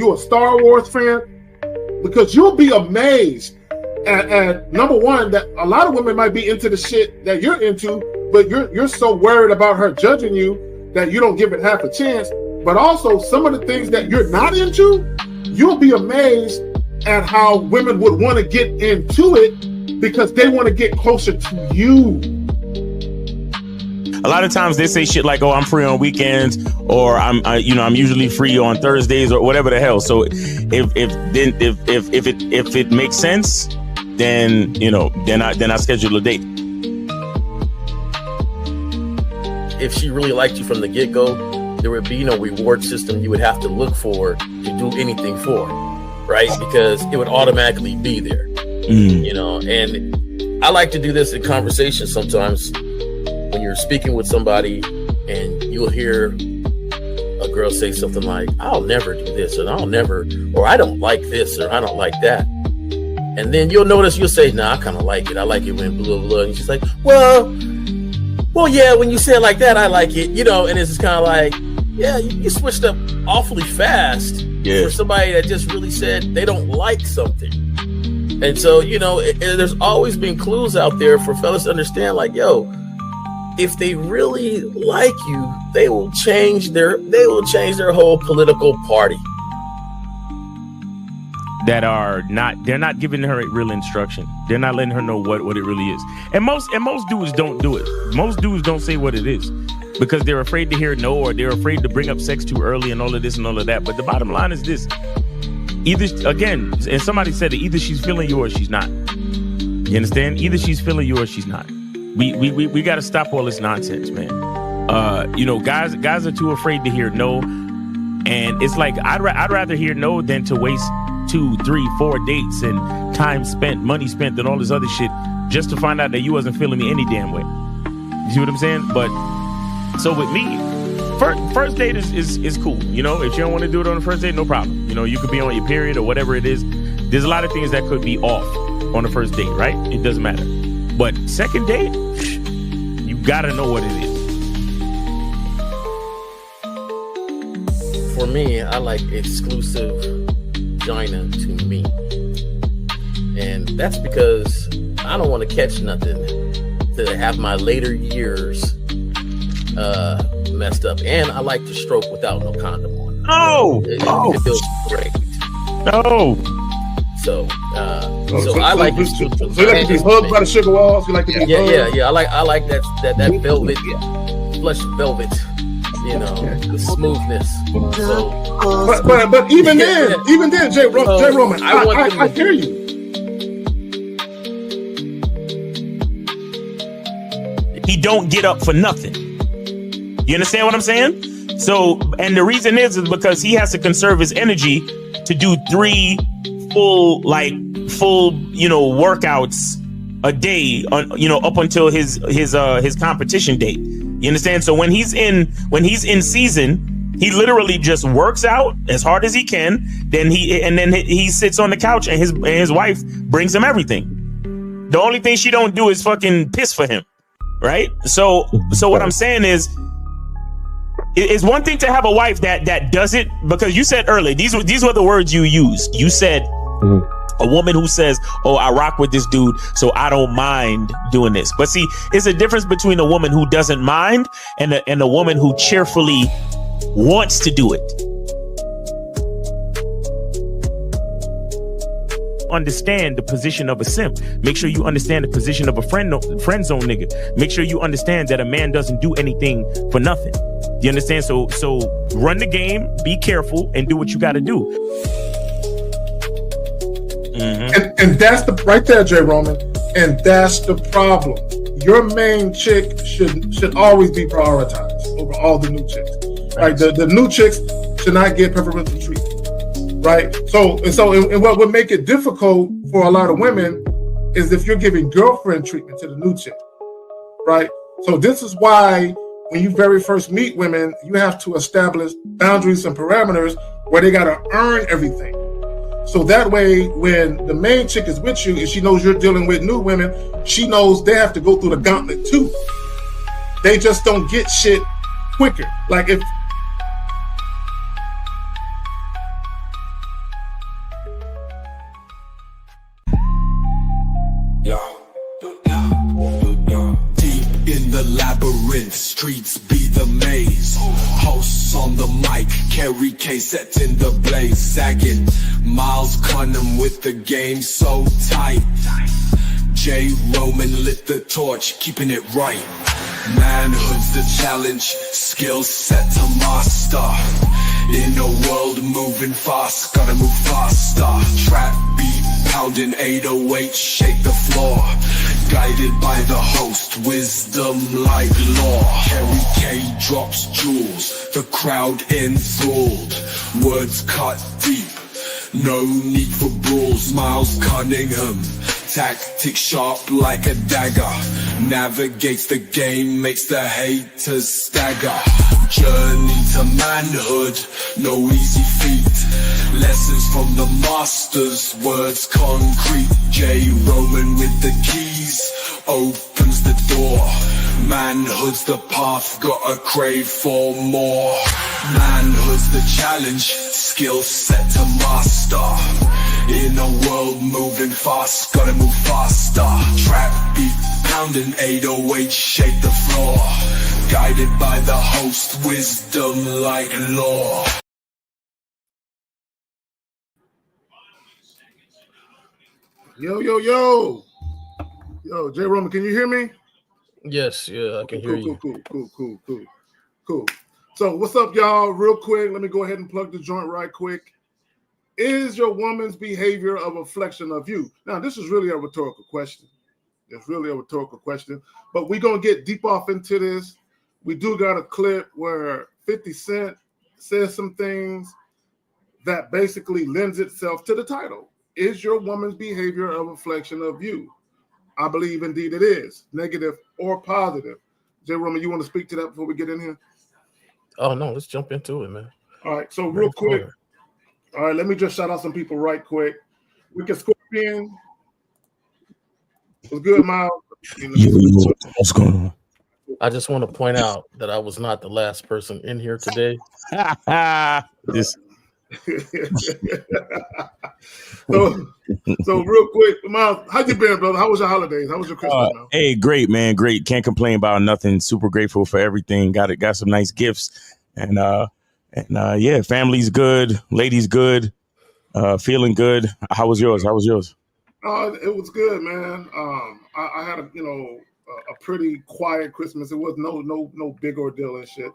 you a Star Wars fan? Because you'll be amazed at number one, that a lot of women might be into the shit that you're into, but you're so worried about her judging you that you don't give it half a chance. But also some of the things that you're not into, you'll be amazed at how women would want to get into it because they want to get closer to you. A lot of times they say shit like, "Oh, I'm free on weekends," or I'm usually free on Thursdays," or whatever the hell. So if it makes sense, then I schedule a date. If she really liked you from the get-go, there would be no reward system you would have to look for to do anything for, right? Because it would automatically be there, And I like to do this in conversation sometimes. When you're speaking with somebody and you'll hear a girl say something like, "I'll never do this," or "I don't like this," or "I don't like that." And then you'll notice, you'll say, "Nah, I kind of like it. I like it when blah, blah, blah." And she's like, well, yeah, when you say it like that, I like it, and it's just kind of like, yeah, you switched up awfully fast for somebody that just really said they don't like something. And so, there's always been clues out there for fellas to understand, like, yo, if they really like you, they will change their whole political party. They're not giving her real instruction. They're not letting her know what it really is. And most dudes don't do it. Most dudes don't say what it is because they're afraid to hear no, or they're afraid to bring up sex too early and all of this and all of that. But the bottom line is this. Either, again, and somebody said it, either she's feeling you or she's not. You understand? Either she's feeling you or she's not. We got to stop all this nonsense, man. Guys are too afraid to hear no, and it's like I'd rather hear no than to waste 2, 3, 4 dates and time spent, money spent, and all this other shit just to find out that you wasn't feeling me any damn way. You see what I'm saying? But so with me, first date is cool. If you don't want to do it on the first date, no problem. You could be on your period or whatever it is. There's a lot of things that could be off on the first date, right? It doesn't matter. But second date, you gotta know what it is. For me, I like exclusive vagina to me. And that's because I don't want to catch nothing to have my later years messed up. And I like to stroke without no condom on. It feels great. No. So I like it. So you like to be hugged by the sugar walls? You like to be hugged? Yeah. I like that velvet, plush velvet. The smoothness. So, but even then, Jay Roman, I hear you. He don't get up for nothing. You understand what I'm saying? So, and the reason is because he has to conserve his energy to do 3 full workouts a day up until his competition date. You understand? So when he's in season, he literally just works out as hard as he can. Then he sits on the couch and his wife brings him everything. The only thing she don't do is fucking piss for him, right? So what I'm saying is, it's one thing to have a wife that does it, because you said earlier, these were the words you used. You said a woman who says, "Oh, I rock with this dude, so I don't mind doing this." But see, it's a difference between a woman who doesn't mind and a woman who cheerfully wants to do it. Understand the position of a simp. Make sure you understand the position of a friend zone nigga. Make sure you understand that a man doesn't do anything for nothing. You understand? So run the game, be careful, and do what you got to do. Mm-hmm. And that's right there, Jay Roman. And that's the problem. Your main chick should always be prioritized over all the new chicks. Right? The new chicks should not get preferential treatment. Right? So what would make it difficult for a lot of women is if you're giving girlfriend treatment to the new chick. Right? So this is why when you very first meet women, you have to establish boundaries and parameters where they got to earn everything. So that way, when the main chick is with you and she knows you're dealing with new women, she knows they have to go through the gauntlet too. They just don't get shit quicker. Like Kerry K setting the blaze, sagging. Miles Cunham with the game so tight. J. Roman lit the torch, keeping it right. Manhood's the challenge, skill set to master. In a world moving fast, gotta move faster. Trap beat, pounding 808, shake the floor. Guided by the host, wisdom like law. Kerry K drops jewels, the crowd enthralled. Words cut deep, no need for brawls. Miles Cunningham, tactics sharp like a dagger. Navigates the game, makes the haters stagger. Journey to manhood, no easy feat. Lessons from the masters, words concrete. J. Roman with the keys, opens the door. Manhood's the path, gotta crave for more. Manhood's the challenge, skill set to master. In a world moving fast, gotta move faster. Trap beat, pounding 808, shake the floor. Guided by the host, wisdom like law. Yo, yo, yo. Yo, J. Roman, can you hear me? Yes, yeah, I can hear you. Cool. So what's up, y'all? Real quick, let me go ahead and plug the joint right quick. Is your woman's behavior a reflection of you? Now, this is really a rhetorical question. It's really a rhetorical question, but we're going to get deep off into this. We do got a clip where 50 Cent says some things that basically lends itself to the title. Is your woman's behavior a reflection of you? I believe indeed it is, negative or positive. J. Roman, you want to speak to that before we get in here? Oh, no, let's jump into it, man. All right, so real quick. All right, let me just shout out some people right quick. Wicked Scorpion. What's good, Miles? What's going on? I just want to point out that I was not the last person in here today. This. So real quick, Miles, how you been, brother? How was your holidays? How was your Christmas? Hey, great, man, great. Can't complain about nothing. Super grateful for everything. Got some nice gifts, and yeah, family's good, ladies good, feeling good. How was yours? It was good, man. I had a pretty quiet Christmas. It was no big ordeal and shit.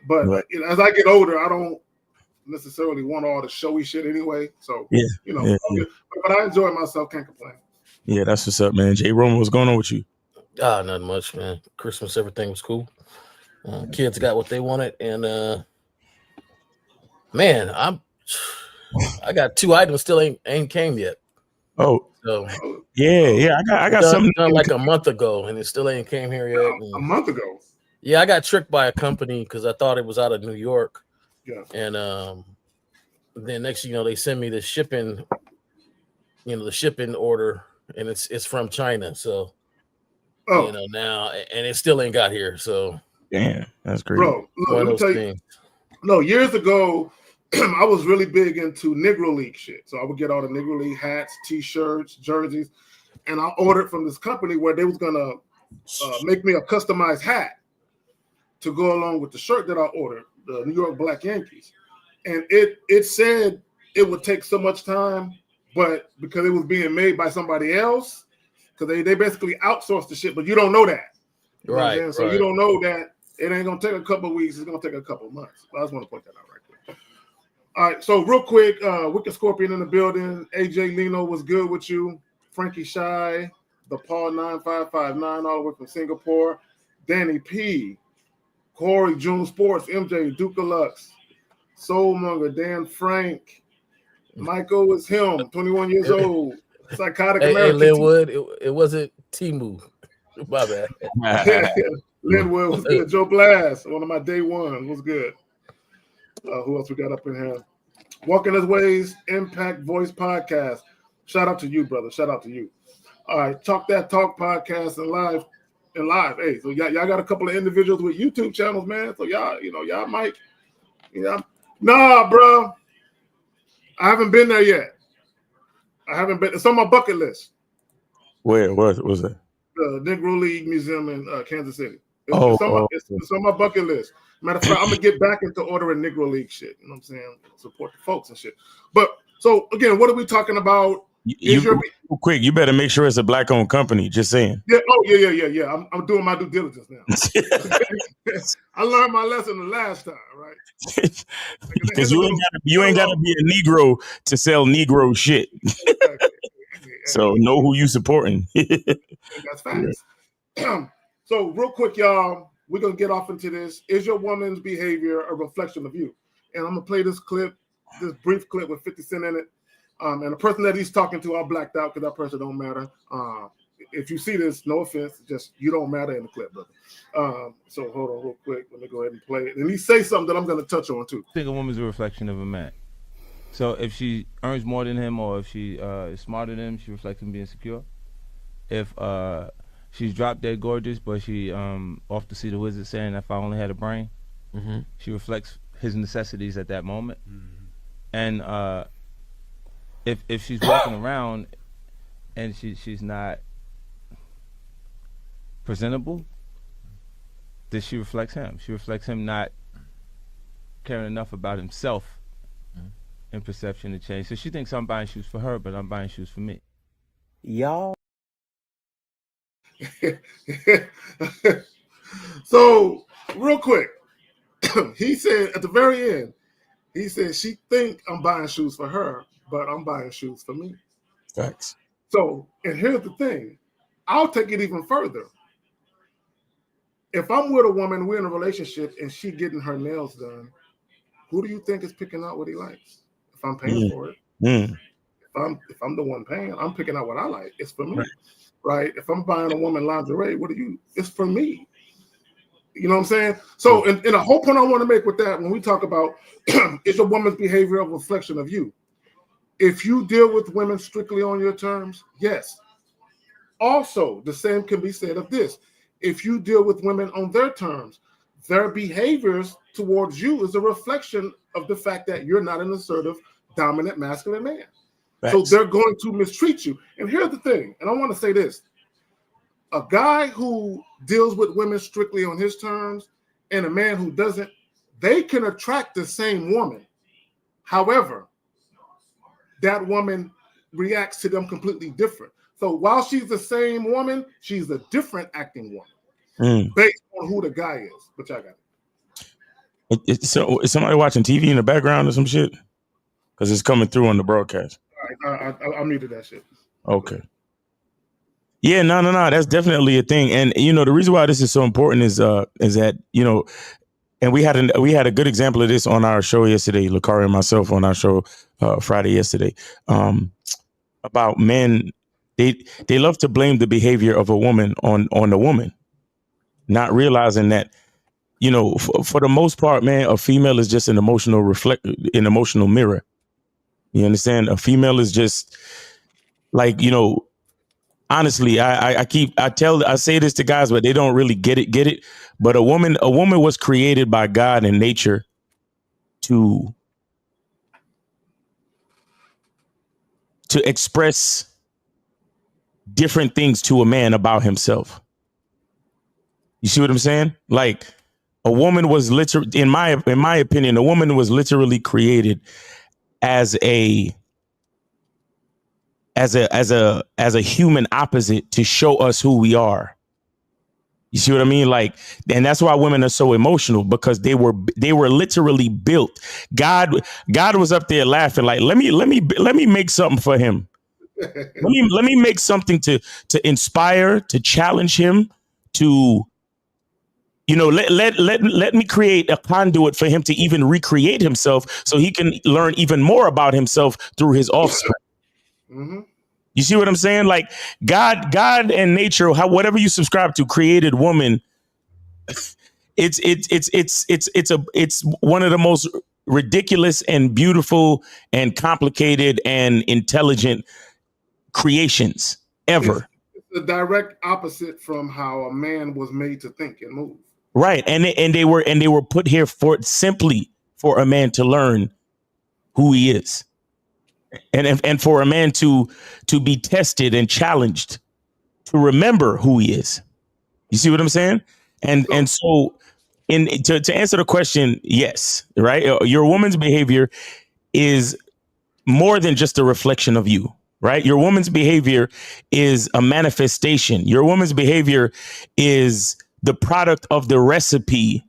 But right. As I get older, I don't necessarily want all the showy shit anyway. So yeah. But I enjoyed myself. Can't complain. Yeah, that's what's up, man. J. Roman, what's going on with you? Nothing much, man. Christmas, everything was cool. Kids got what they wanted, and man, I got 2 items still ain't came yet. Oh, so yeah. I got something done like a month ago, and it still ain't came here yet. A month ago. Yeah, I got tricked by a company because I thought it was out of New York. Yeah. And then next thing you know, they send me the shipping order, and it's from China. So now, and it still ain't got here. So damn, that's great. Bro, look, let me tell you, no, years ago, I was really big into Negro League shit. So I would get all the Negro League hats, T-shirts, jerseys, and I ordered from this company where they was gonna make me a customized hat to go along with the shirt that I ordered, the New York Black Yankees. And it said it would take so much time, but because it was being made by somebody else, because they basically outsourced the shit, but you don't know that. You know what I'm saying? So you don't know that it ain't gonna take a couple of weeks, it's gonna take a couple of months. I just want to point that out right quick. All right, so real quick, Wicked Scorpion in the building. AJ Lino was good with you. Frankie Shy, the Paul 9559 all the way from Singapore. Danny P, Corey, June Sports, MJ, Duke Lux, Soulmonger, Dan Frank, Michael is him, 21 years old, Psychotic American. Hey, Linwood, it wasn't Timu. My bad. Linwood was good. Joe Blast, one of my day one, was good. Who else we got up in here? Walking His Ways, Impact Voice Podcast. Shout out to you, brother. Shout out to you. All right, Talk That Talk Podcast and live. Hey, so y'all got a couple of individuals with YouTube channels, man. So y'all might, nah, bro. I haven't been there yet. It's on my bucket list. Where was that? The Negro League Museum in Kansas City. It's on my bucket list. Matter of fact, I'm gonna get back into ordering Negro League shit. You know what I'm saying? Support the folks and shit. But so again, what are we talking about? Quick, you better make sure it's a black-owned company. Just saying. Yeah. Oh, yeah. I'm doing my due diligence now. I learned my lesson the last time, right? Because you ain't gotta be a Negro to sell Negro shit. So know who you supporting. That's facts. Yeah. So real quick, y'all, we're gonna get off into this. Is your woman's behavior a reflection of you? And I'm gonna play this brief clip with 50 Cent in it. And the person that he's talking to, I blacked out because that person don't matter. If you see this, no offense, just you don't matter in the clip, brother. So hold on real quick. Let me go ahead and play it. And he say something that I'm gonna touch on too. I think a woman's a reflection of a man. So if she earns more than him, or if she is smarter than him, she reflects him being secure. If she's drop dead gorgeous, but she off to see the wizard saying, if I only had a brain, she reflects his necessities at that moment. And if she's walking around and she's not presentable, then she reflects him. She reflects him not caring enough about himself in perception to change. So she thinks I'm buying shoes for her, but I'm buying shoes for me. Y'all. So real quick, he said at the very end, he said she think I'm buying shoes for her, but I'm buying shoes for me. Facts. So, and here's the thing, I'll take it even further. If I'm with a woman, we're in a relationship, and she getting her nails done, who do you think is picking out what he likes? If I'm paying for it, if I'm the one paying, I'm picking out what I like. It's for me, right? If I'm buying a woman lingerie, it's for me. You know what I'm saying? So, and a whole point I want to make with that, when we talk about is a woman's behavior a reflection of you? If you deal with women strictly on your terms, yes. Also, the same can be said of this. If you deal with women on their terms, their behaviors towards you is a reflection of the fact that you're not an assertive, dominant, masculine man. Facts. So they're going to mistreat you. And here's the thing, and I want to say this. A guy who deals with women strictly on his terms and a man who doesn't, they can attract the same woman. However, that woman reacts to them completely different. So while she's the same woman, she's a different acting woman based on who the guy is. But y'all got it. So is somebody watching TV in the background or some shit? Because it's coming through on the broadcast. All right, I muted that shit. Okay. Yeah, no. That's definitely a thing. And, the reason why this is so important is that, and we had a good example of this on our show yesterday, Lakari and myself on our show Friday yesterday, about men. They love to blame the behavior of a woman on the woman, not realizing that, for the most part, man, a female is just an emotional mirror. You understand? A female is just like, honestly, I say this to guys, but they don't really get it. But a woman was created by God and nature to express different things to a man about himself. You see what I'm saying? Like, a woman was literally, in my opinion, a woman was literally created as a human opposite to show us who we are. You see what I mean? Like, and that's why women are so emotional, because they were literally built. God was up there laughing, like, let me make something for him. let me make something to inspire, to challenge him, to, let me create a conduit for him to even recreate himself, so he can learn even more about himself through his offspring. Mm-hmm. You see what I'm saying? Like, God and nature, whatever you subscribe to, created woman. It's one of the most ridiculous and beautiful and complicated and intelligent creations ever. It's the direct opposite from how a man was made to think and move. Right, and they were put here simply for a man to learn who he is. And for a man to be tested and challenged to remember who he is. You see what I'm saying? And so to answer the question, yes, right? Your woman's behavior is more than just a reflection of you, right? Your woman's behavior is a manifestation. Your woman's behavior is the product of the recipe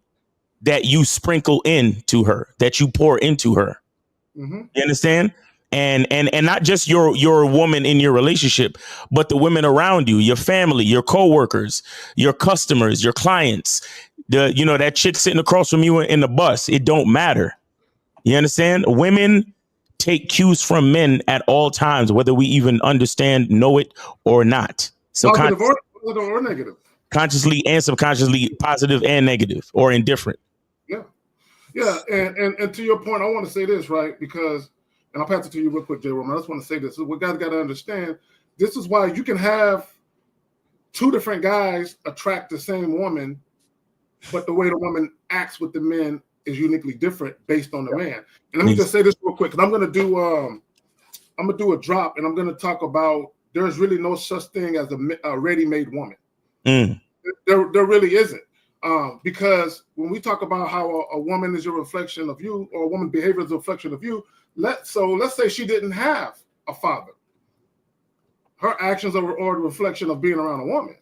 that you sprinkle into her, that you pour into her. Mm-hmm. You understand? And not just your woman in your relationship, but the women around you, your family, your coworkers, your customers, your clients, that chick sitting across from you in the bus. It don't matter. You understand? Women take cues from men at all times, whether we even understand, know it or not. So positive or negative. Consciously and subconsciously, positive and negative or indifferent. Yeah. And to your point, I want to say this, right? Because, and I'll pass it to you real quick, J. Roman. I just want to say this. What guys got to understand, this is why you can have two different guys attract the same woman, but the way the woman acts with the men is uniquely different based on the man. And let me just say this real quick, because I'm gonna do a drop, and I'm gonna talk about there's really no such thing as a ready-made woman. There really isn't. Because when we talk about how a woman is a reflection of you, or a woman's behavior is a reflection of you, let's say she didn't have a father. Her actions are a reflection of being around a woman,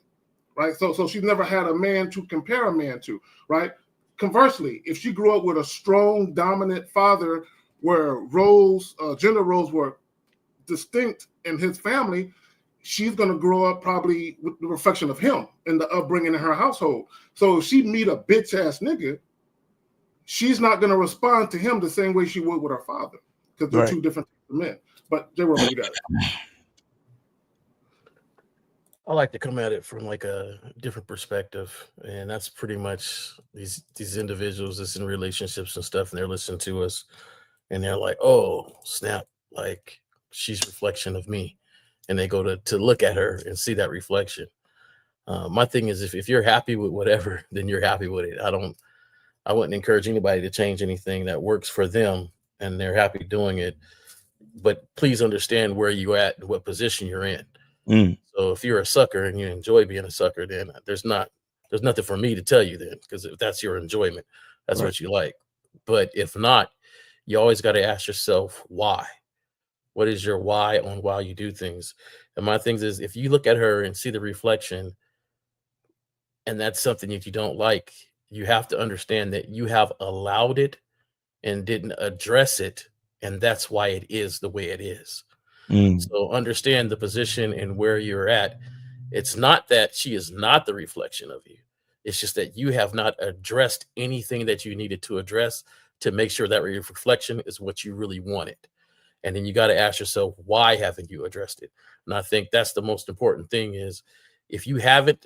right? So she's never had a man to compare a man to, right? Conversely, if she grew up with a strong, dominant father where gender roles were distinct in his family, she's going to grow up probably with the reflection of him and the upbringing in her household. So if she meet a bitch-ass nigga, she's not going to respond to him the same way she would with her father, because they're two different men. But J. Roman, you got it. I like to come at it from like a different perspective, and that's pretty much these individuals that's in relationships and stuff, and they're listening to us, and they're like, "Oh, snap! Like she's a reflection of me," and they go to look at her and see that reflection. My thing is, if you're happy with whatever, then you're happy with it. I wouldn't encourage anybody to change anything that works for them, and they're happy doing it. But please understand where you're at and what position you're in. So if you're a sucker and you enjoy being a sucker, then there's nothing for me to tell you then, because if that's your enjoyment, that's what you like. But if not, you always got to ask yourself why. What is your why on why you do things? And my thing is, if you look at her and see the reflection, and that's something that you don't like, you have to understand that you have allowed it and didn't address it, and that's why it is the way it is. So understand the position and where you're at. It's not that she is not the reflection of you. It's just that you have not addressed anything that you needed to address to make sure that reflection is what you really wanted. And then you got to ask yourself, why haven't you addressed it? And I think that's the most important thing is, if you haven't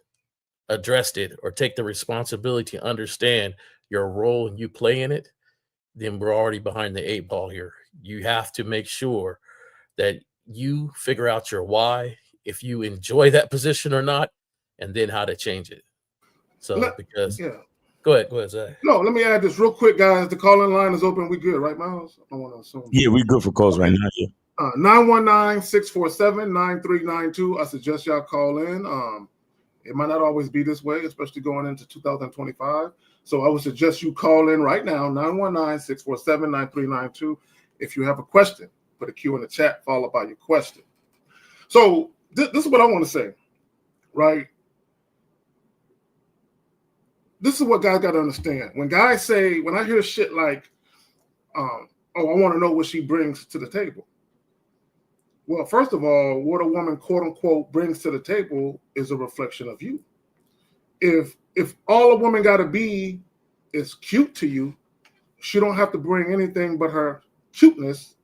addressed it or take the responsibility to understand your role and you play in it, then we're already behind the 8 ball here. You have to make sure that you figure out your why, if you enjoy that position or not, and then how to change it. So go ahead, Zach. No, let me add this real quick, guys. The call-in line is open. We good, right, Miles? I want to assume. Yeah, we good for calls right now. Yeah. 919-647-9392. I suggest y'all call in. It might not always be this way, especially going into 2025. So I would suggest you call in right now, 919-647-9392. If you have a question, put a Q in the chat, followed by your question. So this is what I want to say, right? This is what guys got to understand. When guys say, when I hear shit like, I want to know what she brings to the table. Well, first of all, what a woman, quote unquote, brings to the table is a reflection of you. If all a woman got to be is cute to you, she don't have to bring anything but her cuteness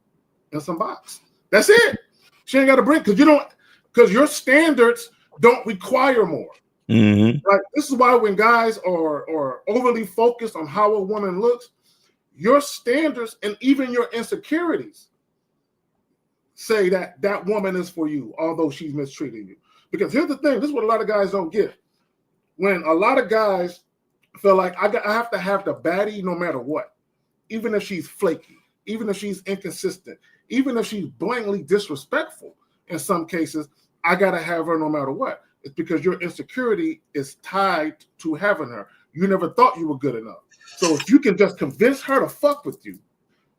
and some box. That's it. She ain't got to bring, because your standards don't require more. Right? This is why when guys are overly focused on how a woman looks, your standards and even your insecurities say that that woman is for you, although she's mistreating you. Because here's the thing, this is what a lot of guys don't get. When a lot of guys feel like I have to have the baddie no matter what, even if she's flaky, even if she's inconsistent, even if she's blatantly disrespectful in some cases, I got to have her no matter what. It's because your insecurity is tied to having her. You never thought you were good enough. So if you can just convince her to fuck with you,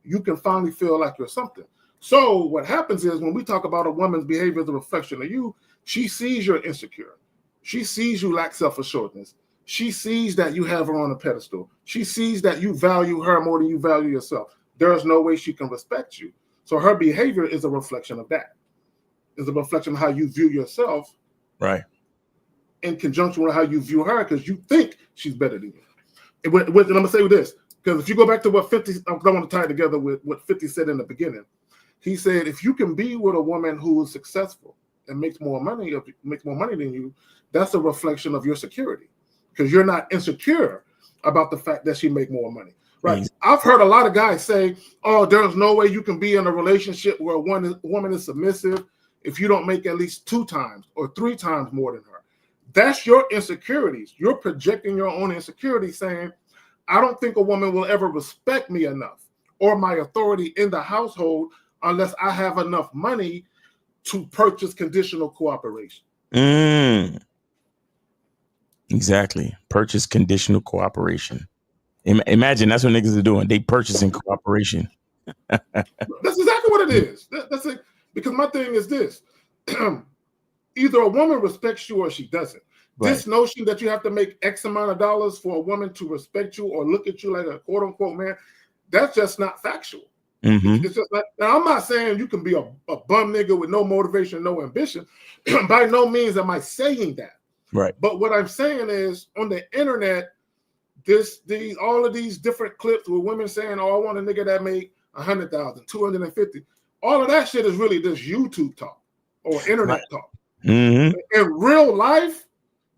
you can finally feel like you're something. So what happens is when we talk about a woman's behavior as a reflection of you, she sees you're insecure. She sees you lack self-assuredness. She sees that you have her on a pedestal. She sees that you value her more than you value yourself. There is no way she can respect you. So her behavior is a reflection of that. It's a reflection of how you view yourself. Right. In conjunction with how you view her, because you think she's better than you. And I'm going to say this, because if you go back to what 50, I want to tie it together with what 50 said in the beginning. He said, if you can be with a woman who is successful and makes more money than you, that's a reflection of your security, because you're not insecure about the fact that she make more money. Right. Mm-hmm. I've heard a lot of guys say, oh, there's no way you can be in a relationship where a woman is submissive if you don't make at least 2 times or 3 times more than her. That's your insecurities. You're projecting your own insecurities, saying, I don't think a woman will ever respect me enough or my authority in the household unless I have enough money to purchase conditional cooperation. Exactly. Purchase conditional cooperation. Imagine that's what niggas are doing. They purchasing cooperation. That's exactly what it is. That's it. Because my thing is this. Either a woman respects you or she doesn't. Right. This notion that you have to make X amount of dollars for a woman to respect you or look at you like a quote unquote man, that's just not factual. Mm-hmm. It's just not, now, I'm not saying you can be a bum nigga with no motivation, no ambition. By no means am I saying that. Right. But what I'm saying is on the internet, all of these different clips with women saying, oh, I want a nigga that make 100,000, 250. All of that shit is really just YouTube talk or internet talk. Mm-hmm. In real life,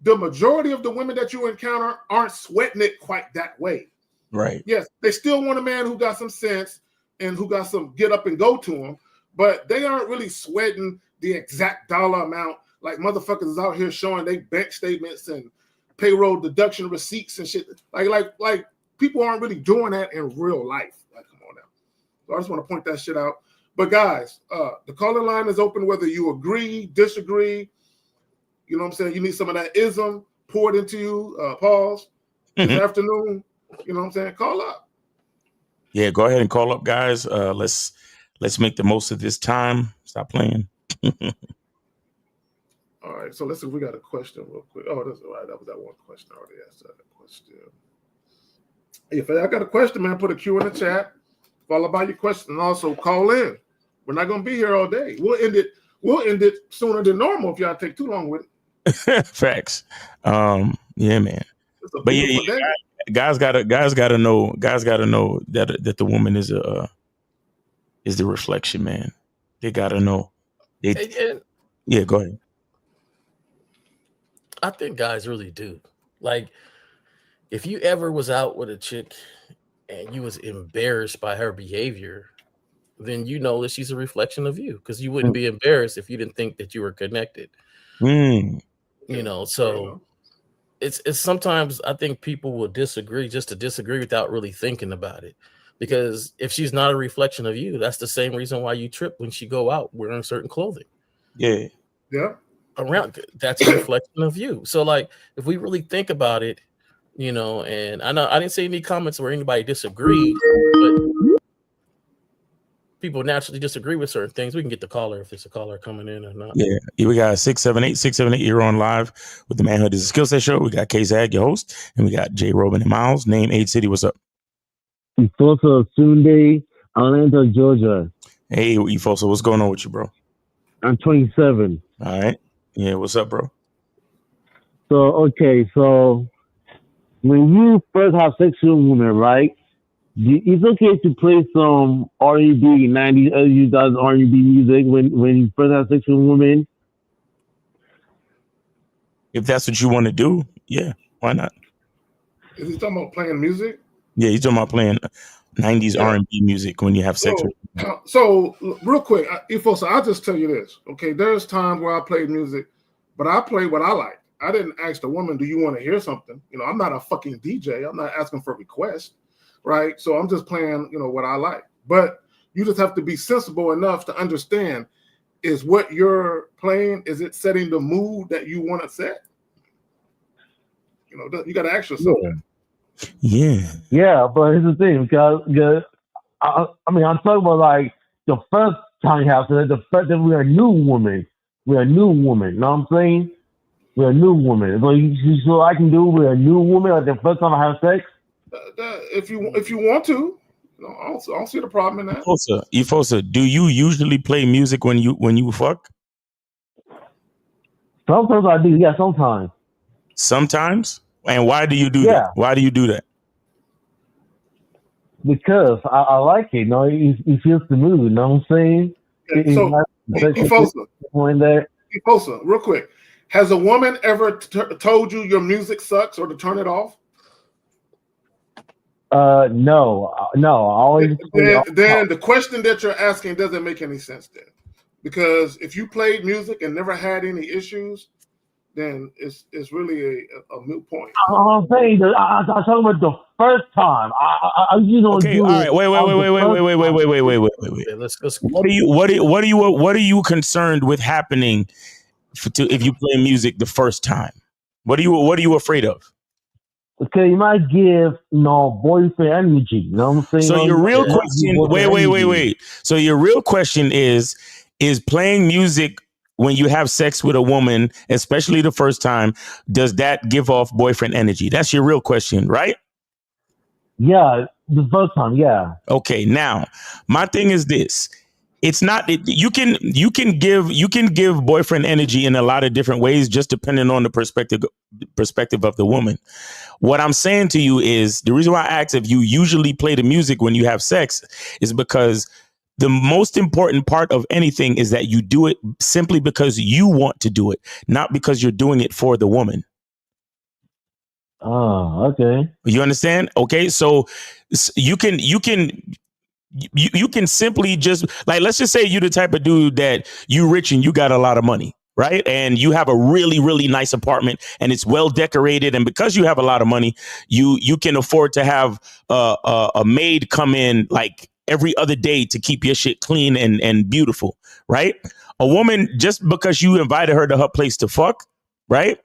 the majority of the women that you encounter aren't sweating it quite that way. Right. Yes, they still want a man who got some sense and who got some get up and go to him, but they aren't really sweating the exact dollar amount like motherfuckers is out here showing they bank statements and payroll deduction receipts and shit. Like people aren't really doing that in real life. Like, come on now. So I just want to point that shit out. But guys, the calling line is open whether you agree, disagree. You know what I'm saying? You need some of that ism poured into you, pause, this afternoon. You know what I'm saying? Call up. Yeah, go ahead and call up, guys. Let's make the most of this time. Stop playing. All right, so let's see if we got a question real quick. Oh, that's all right. That was that one question. I already asked that question. If I got a question, man, put a Q in the chat, followed by your question, and also call in. We're not gonna be here all day. We'll end it sooner than normal if y'all take too long with it. Facts. Yeah, man. But yeah, guys gotta know that the woman is the reflection, man. They gotta know. Yeah, go ahead. I think guys really do. Like, if you ever was out with a chick and you was embarrassed by her behavior, then you know that she's a reflection of you, because you wouldn't be embarrassed if you didn't think that you were connected. You know, so it's sometimes I think people will disagree just to disagree without really thinking about it. Because if she's not a reflection of you, that's the same reason why you trip when she go out wearing certain clothing. Yeah. Around that's a reflection of you. So like if we really think about it, you know, and I know I didn't see any comments where anybody disagreed, but people naturally disagree with certain things. We can get the caller if there's a caller coming in or not. Yeah, we got 678. You're on live with the Manhood is a Skill Set Show. We got K-Zag, your host, and we got J. Robin and Miles. Name, age, city. What's up? Ifoso Sunday, Atlanta, Georgia. Hey, Ifoso, what's going on with you, bro? I'm 27. All right. Yeah, what's up, bro? So when you first have sex with a woman, right? It's okay to play some R&B, 90s, early 2000s R&B music when you first have sex with a woman. If that's what you want to do, yeah, why not? Is he talking about playing music? Yeah, he's talking about playing 90s R&B music when you have sex with women. So real quick, so I'll just tell you this, okay? There's times where I played music, but I play what I like. I didn't ask the woman, do you want to hear something? You know, I'm not a fucking DJ. I'm not asking for requests. Right, so I'm just playing, you know, what I like. But you just have to be sensible enough to understand is what you're playing, is it setting the mood that you want to set? You know, you got to ask yourself that. Yeah, but here's the thing, because I mean, I'm talking about like the first time you have sex, the fact that we're a new woman. We're a new woman. You know what I'm saying? We're a new woman. So I can do we're a new woman like the first time I have sex? If you want to, you know, I don't see the problem in that. Ifosa, do you usually play music when you fuck? Sometimes I do, yeah, sometimes. Sometimes? And why do you do that? Why do you do that? Because I like it, you know, it feels the mood, you know what I'm saying? So, Ifosa, real quick, has a woman ever told you your music sucks or to turn it off? No. I always. Then the question that you're asking doesn't make any sense then, because if you played music and never had any issues, then it's really a moot point. I'm saying that I'm talking about the first time. Okay, all right. Wait. Let's What are you concerned with happening if you play music the first time? What are you afraid of? Okay, you might give boyfriend energy. You know what I'm saying? So your real question. Wait. So your real question is playing music when you have sex with a woman, especially the first time, does that give off boyfriend energy? That's your real question, right? Yeah, the first time, yeah. Okay, now my thing is this. It's not you can give boyfriend energy in a lot of different ways, just depending on the perspective of the woman. What I'm saying to you is the reason why I asked if you usually play the music when you have sex is because the most important part of anything is that you do it simply because you want to do it, not because you're doing it for the woman. Oh, okay. You understand? Okay, so you can simply just, like, let's just say you're the type of dude that you rich and you got a lot of money, right? And you have a really, really nice apartment and it's well decorated. And because you have a lot of money, you can afford to have a maid come in like every other day to keep your shit clean and beautiful, right? A woman, just because you invited her to her place to fuck, right?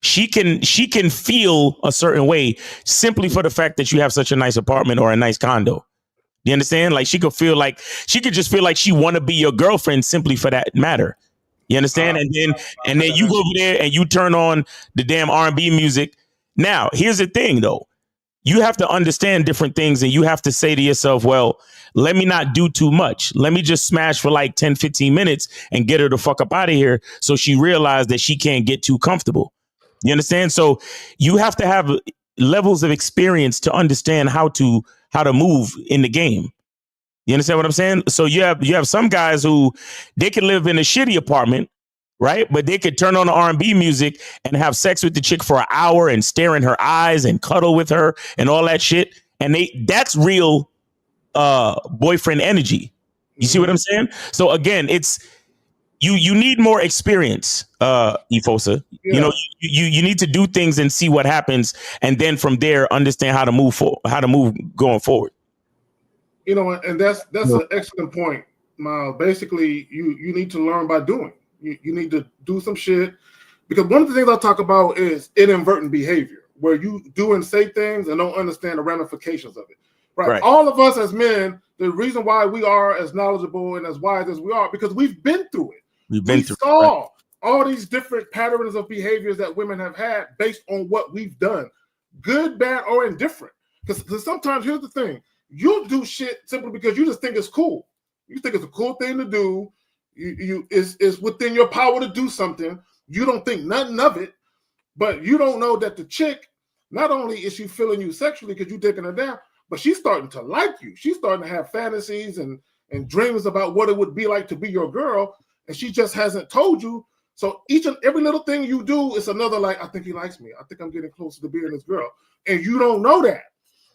She can feel a certain way simply for the fact that you have such a nice apartment or a nice condo. You understand? Like she could just feel like she want to be your girlfriend simply for that matter. You understand? And then you go over there and you turn on the damn R&B music. Now, here's the thing though. You have to understand different things and you have to say to yourself, well, let me not do too much. Let me just smash for like 10, 15 minutes and get her the fuck up out of here so she realized that she can't get too comfortable. You understand? So you have to have levels of experience to understand how to move in the game. You understand what I'm saying? So you have some guys who they can live in a shitty apartment, right? But they could turn on the R&B music and have sex with the chick for an hour and stare in her eyes and cuddle with her and all that shit. And that's real boyfriend energy. You see what I'm saying? So again, it's you need more experience, Ifosa. Yeah. You know, you need to do things and see what happens, and then from there understand how to move going forward. You know, and that's an excellent point, Miles. Basically, you need to learn by doing. You need to do some shit, because one of the things I talk about is inadvertent behavior, where you do and say things and don't understand the ramifications of it. Right. All of us as men, the reason why we are as knowledgeable and as wise as we are, because we've been through it. We saw all these different patterns of behaviors that women have had based on what we've done, good, bad, or indifferent. Because sometimes, here's the thing, you'll do shit simply because you just think it's cool. You think it's a cool thing to do. It's within your power to do something. You don't think nothing of it, but you don't know that the chick, not only is she feeling you sexually because you're taking her down, but she's starting to like you. She's starting to have fantasies and dreams about what it would be like to be your girl, and she just hasn't told you. So each and every little thing you do is another, like, I think he likes me. I think I'm getting closer to being this girl. And you don't know that,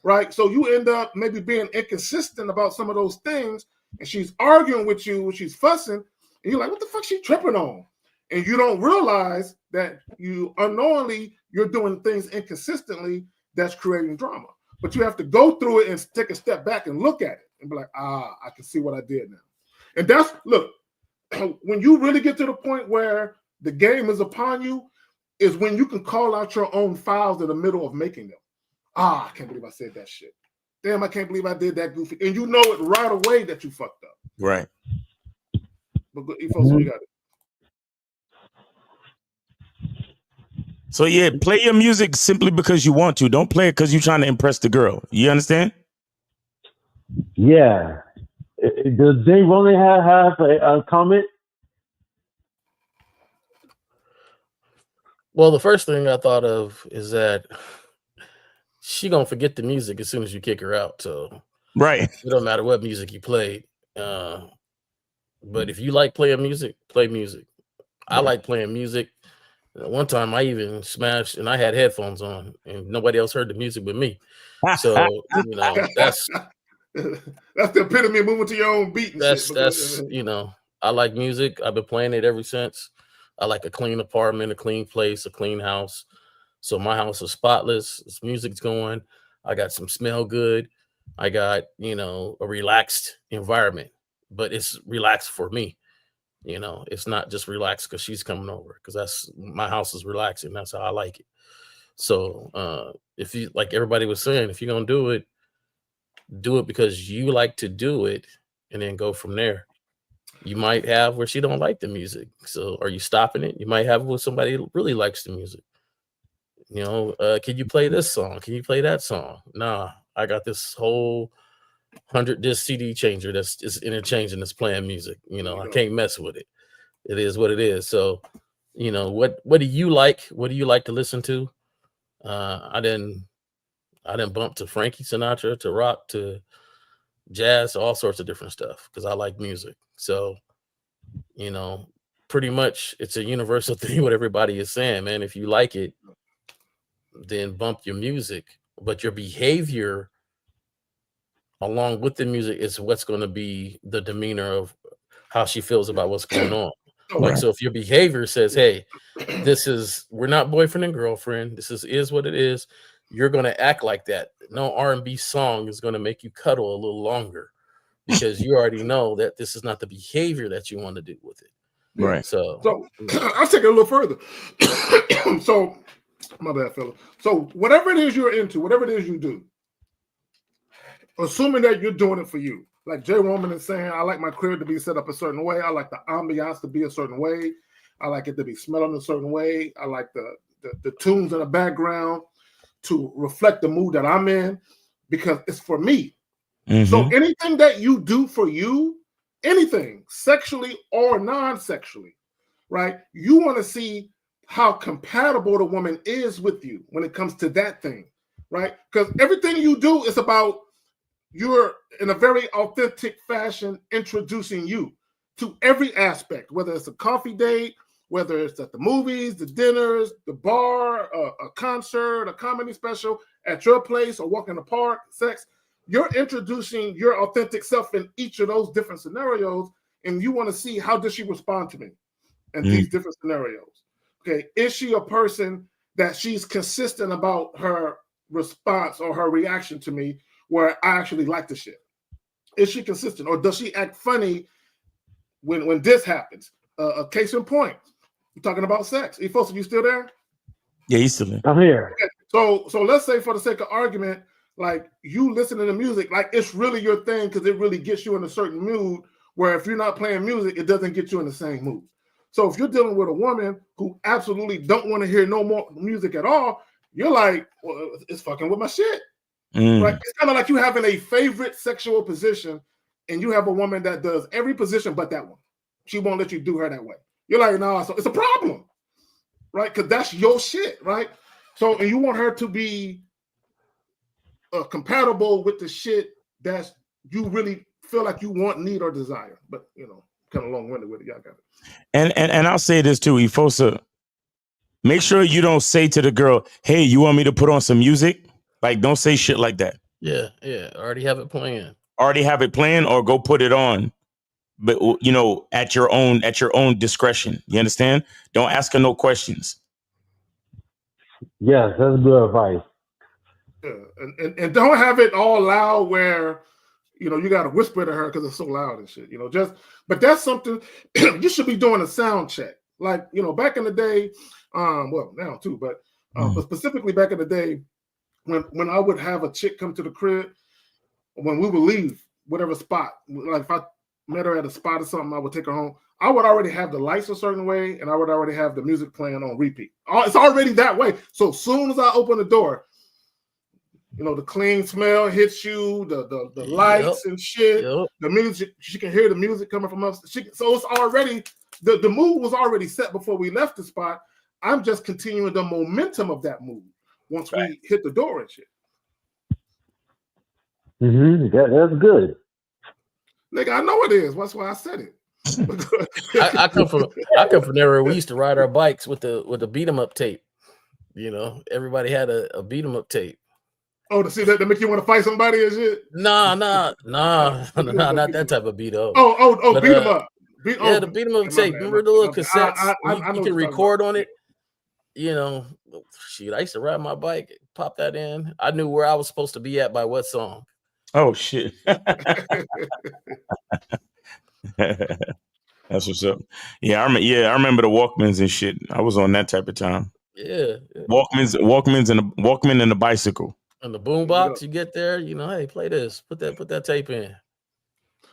right? So you end up maybe being inconsistent about some of those things, and she's arguing with you, she's fussing, and you're like, what the fuck she tripping on? And you don't realize that you unknowingly, you're doing things inconsistently that's creating drama. But you have to go through it and take a step back and look at it and be like, I can see what I did now. And that's, look, when you really get to the point where the game is upon you, is when you can call out your own fouls in the middle of making them. I can't believe I said that shit. Damn, I can't believe I did that goofy. And you know it right away that you fucked up. Right. But folks, we got it. So yeah, play your music simply because you want to. Don't play it because you're trying to impress the girl. You understand? Yeah. Does Jay Roman have a comment? Well, the first thing I thought of is that she gonna forget the music as soon as you kick her out. So right, it don't matter what music you played. But if you like playing music, play music. I like playing music. One time I even smashed, and I had headphones on, and nobody else heard the music but me. So that's the epitome of moving to your own beat. And that's I like music. I've been playing it ever since. I like a clean apartment, a clean place, a clean house. So my house is spotless. This music's going. I got some smell good. I got a relaxed environment, but it's relaxed for me. It's not just relaxed because she's coming over, because that's my house is relaxing. That's how I like it. So if you, like everybody was saying, if you're gonna do it because you like to do it, and then go from there. You might have where she don't like the music. So are you stopping it? You might have with somebody who really likes the music. Can you play this song? Can you play that song? Nah, I got this whole 100 disc CD changer that's just interchanging, that's playing music. I can't mess with it. It is what it is. So, what do you like? What do you like to listen to? I didn't bump to Frankie Sinatra, to rock, to jazz, all sorts of different stuff, because I like music. So, pretty much it's a universal thing what everybody is saying, man. If you like it, then bump your music, but your behavior along with the music is what's going to be the demeanor of how she feels about what's going on. Like, so if your behavior says, hey, we're not boyfriend and girlfriend, this is what it is, you're going to act like that. No R&B song is going to make you cuddle a little longer, because you already know that this is not the behavior that you want to do with it. Right. So I'll take it a little further. So, my bad, fella. So whatever it is you're into, whatever it is you do, assuming that you're doing it for you. Like Jay Roman is saying, I like my crib to be set up a certain way. I like the ambiance to be a certain way. I like it to be smelling a certain way. I like the tunes in the background to reflect the mood that I'm in, because it's for me. Mm-hmm. So anything that you do for you, anything sexually or non-sexually, right? You want to see how compatible the woman is with you when it comes to that thing, right? Because everything you do is about you're in a very authentic fashion introducing you to every aspect, whether it's a coffee date, whether it's at the movies, the dinners, the bar, a concert, a comedy special, at your place, or walk in the park, sex. You're introducing your authentic self in each of those different scenarios, and you want to see how does she respond to me in these different scenarios. Okay, is she a person that she's consistent about her response or her reaction to me, where I actually like the shit? Is she consistent, or does she act funny when this happens? A case in point, we're talking about sex. Folks, are you still there? Yeah, he's still there. I'm here. Okay. So let's say, for the sake of argument, like you listening to music, like it's really your thing because it really gets you in a certain mood, where if you're not playing music, it doesn't get you in the same mood. So if you're dealing with a woman who absolutely don't want to hear no more music at all, you're like, well, it's fucking with my shit. Right? It's kind of like you having a favorite sexual position, and you have a woman that does every position but that one. She won't let you do her that way. You're like, no, so it's a problem, right? Because that's your shit, right? So, and you want her to be compatible with the shit that you really feel like you want, need, or desire. But, kind of long-winded with it. Y'all got it. And I'll say this too, Efosa. Make sure you don't say to the girl, hey, you want me to put on some music? Like, don't say shit like that. Yeah. Already have it playing. Or go put it on. But, at your own discretion. You understand? Don't ask her no questions. Yes, that's good advice. Yeah. And don't have it all loud where, you got to whisper to her because it's so loud and shit. But that's something you should be doing a sound check. Like, back in the day, well, now too, but specifically back in the day, when I would have a chick come to the crib, when we would leave whatever spot, like if I met her at a spot or something, I would take her home. I would already have the lights a certain way, and I would already have the music playing on repeat. It's already that way. So as soon as I open the door, the clean smell hits you, the lights and shit, the music, she can hear the music coming from us. So it's already, the mood was already set before we left the spot. I'm just continuing the momentum of that mood once we hit the door and shit. That's good. Nigga, I know it is. That's why I said it. I come from an era we used to ride our bikes with the beat 'em up tape. Everybody had a beat 'em up tape. Oh, to see that make you want to fight somebody and shit? Nah, not that type of beat up. But, beat 'em up. The beat 'em up tape. Remember the little cassettes? You can record on it. Shit, I used to ride my bike, pop that in. I knew where I was supposed to be at by what song. Oh shit. That's what's up. Yeah, I remember the Walkmans and shit. I was on that type of time. Yeah. Walkmans and the Walkman and the bicycle. And the boombox, you get there, hey, play this. Put that tape in.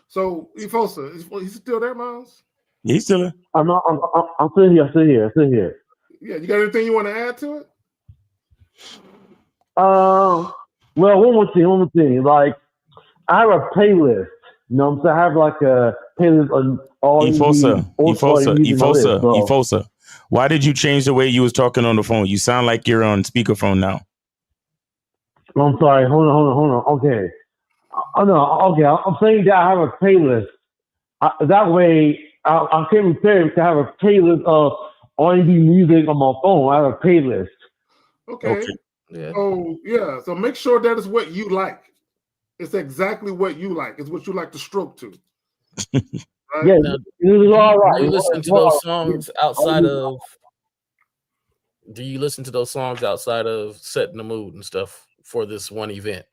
So Efosa, he's still there, Miles? He's still there. I'm still here. Yeah, you got anything you want to add to it? Well, one more thing. Like, I have a playlist. You know what I'm saying? I have like a playlist on all Efosa. Why did you change the way you was talking on the phone? You sound like you're on speakerphone now. I'm sorry. Hold on. Okay. Okay. I'm saying that I have a playlist. That way, I can prepare to have a playlist of R&B music on my phone. I have a playlist. Okay. Yeah. Oh, yeah. So make sure that is what you like. It's exactly what you like. It's what you like to stroke to. Right? Yeah, it's all right. Do you listen to those songs outside of? Do you listen to those songs outside of setting the mood and stuff for this one event?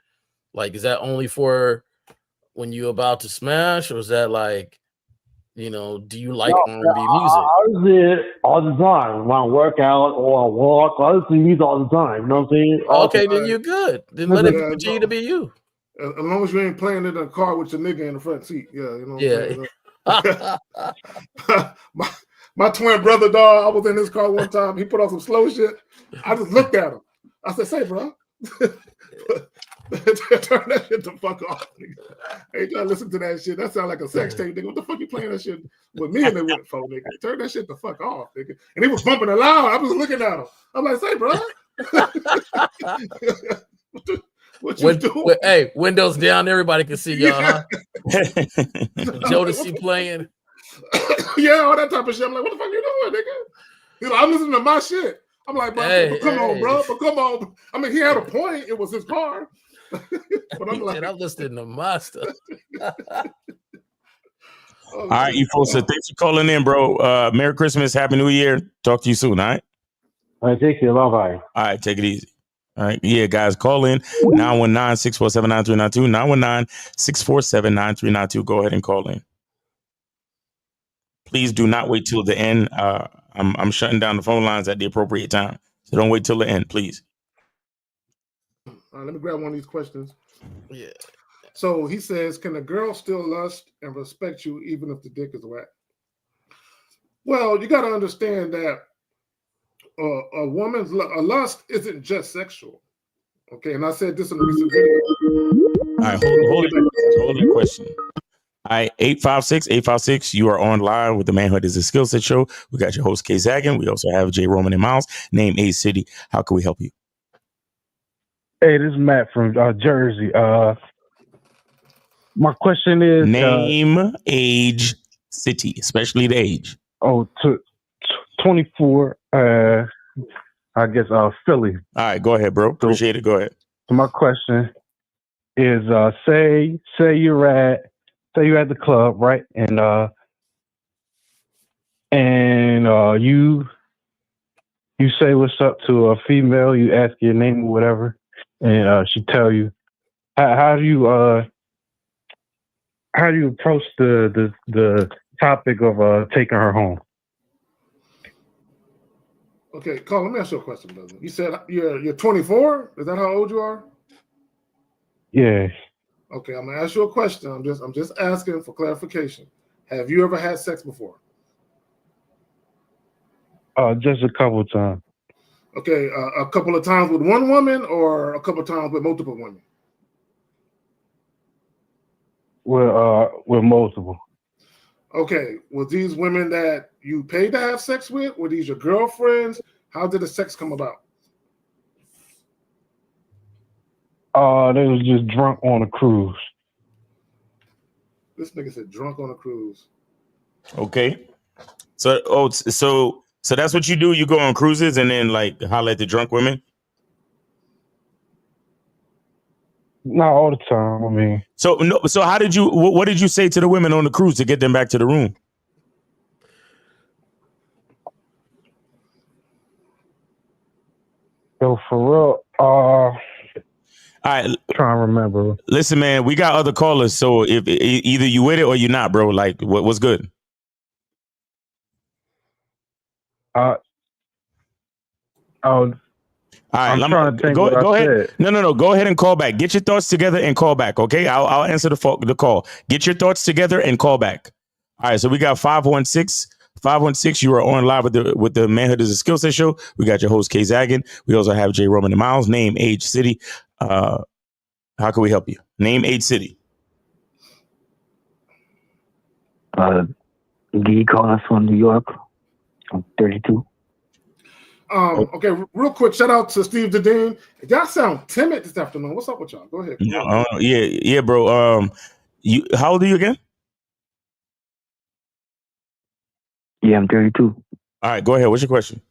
Like, is that only for when you're about to smash, or is that like, do you like R&B music? I listen all the time when I work out or I walk. I listen to music all the time. You know what I'm saying? Okay, then you're good. Then let it continue to be you. As long as you ain't playing in a car with your nigga in the front seat. Yeah, my twin brother, dog, I was in his car one time. He put on some slow shit. I just looked at him. I said, say, bro. Turn that shit the fuck off, nigga. Hey, trying to listen to that shit. That sound like a sex tape, nigga. What the fuck you playing that shit with me and they went for, nigga? Turn that shit the fuck off, nigga. And he was bumping it loud. I was looking at him. I'm like, say, bro. What you doing? Hey, windows down. Everybody can see y'all, huh? Jodeci playing. Yeah, all that type of shit. I'm like, what the fuck you doing, nigga? I'm listening to my shit. I'm like, bro, but come on, bro. But come on. I mean, he had a point. It was his car. But I'm like, I'm listening to my stuff. All right, Efosa, thanks for calling in, bro. Merry Christmas, Happy New Year. Talk to you soon, all right? All right, take care. Bye-bye. All right, take it easy. All right. Yeah, guys, call in 919-647-9392, 919-647-9392. Go ahead and call in. Please do not wait till the end. I'm shutting down the phone lines at the appropriate time. So don't wait till the end, please. All right, let me grab one of these questions. Yeah. So he says, can a girl still lust and respect you even if the dick is wet? Well, you got to understand that a woman's lust isn't just sexual. Okay, and I said this in a recent video. All right, hold the question. All right, 856, you are on live with the Manhood is a Skill Set Show. We got your host, Kay Zagan. We also have Jay Roman and Miles. Name, age, city. How can we help you? Hey, this is Matt from Jersey. My question is... Name, age, city, especially the age. 24, I guess, Philly. All right, go ahead, bro. Appreciate it. Go ahead. So my question is, say you're at the club, right? And you say what's up to a female, you ask your name or whatever, and she tell you. How do you how do you approach the topic of taking her home? Okay, Carl, let me ask you a question, brother. You said you're 24. Is that how old you are? Yeah. Okay, I'm gonna ask you a question. I'm just asking for clarification. Have you ever had sex before? Just a couple of times. Okay, a couple of times with one woman or a couple of times with multiple women? With multiple. Okay, were these women that you paid to have sex with? Were these your girlfriends? How did the sex come about? They was just drunk on a cruise. This nigga said drunk on a cruise. Okay. So that's what you do. You go on cruises and then like holler at the drunk women. Not all the time. I mean, So how did you? What did you say to the women on the cruise to get them back to the room? so for real, All right, trying to remember. listen, man, we got other callers. So if either you with it or you're not, bro, like what's good? I'm right, trying to think what go I ahead. said. No. Go ahead and call back. Get your thoughts together and call back. Okay, I'll answer the call. Get your thoughts together and call back. All right, so we got 516. 516, you are on live with the Manhood is a Skill Set show. We got your host, Kay Zaggin. We also have J. Roman and Miles. Name, age, city. How can we help you? Name, age, city. D calling from New York. I'm 32. Okay, real quick, shout out to Steve Dedeen. Y'all sound timid this afternoon. What's up with y'all? Go ahead. Yeah, bro. How old are you again? Yeah, I'm 32. All right, go ahead. What's your question?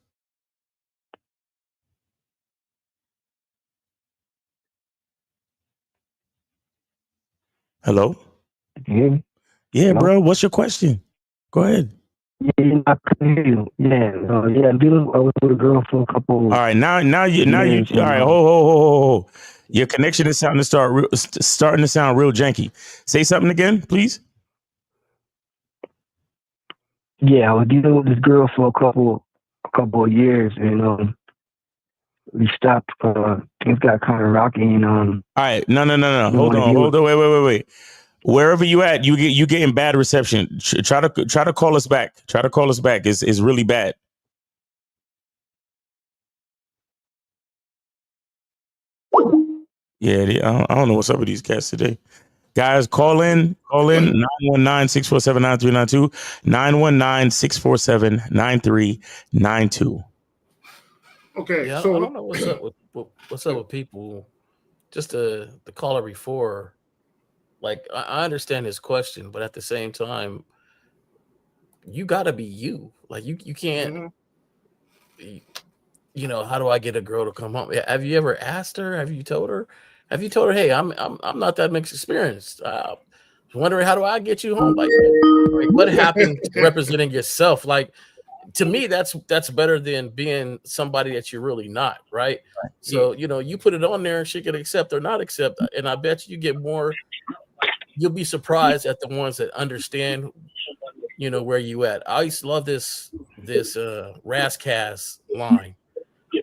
Hello? Yeah. Yeah, Hello? bro. What's your question? Go ahead. Yeah, I couldn't hear you. Yeah, I'm dealing with a girl for a couple. All right, now you. All right, ho. Your connection is starting to sound real janky. Say something again, please. Yeah, I was dealing with this girl for a couple of years, and we stopped. Things got kind of rocky, and All right, no. Hold on, wait. Wherever you at, you getting bad reception. Try to call us back. Try to call us back. It's really bad. Yeah, I don't know what's up with these cats today. Guys, call in 919-647-9392, 919-647-9392. Okay, Yeah, so I don't know what's up with people. Just the caller before, like I understand his question, but at the same time, you got to be you. Like you can't. You know, how do I get a girl to come home? Have you ever asked her? Have you told her? Have you told her, hey, I'm not that much experienced. Wondering how do I get you home? Like what happened to representing yourself? Like to me, that's better than being somebody that you're really not, right? So you put it on there, and she can accept or not accept, and I bet you get more. You'll be surprised at the ones that understand, where you at. I used to love this Rascast line.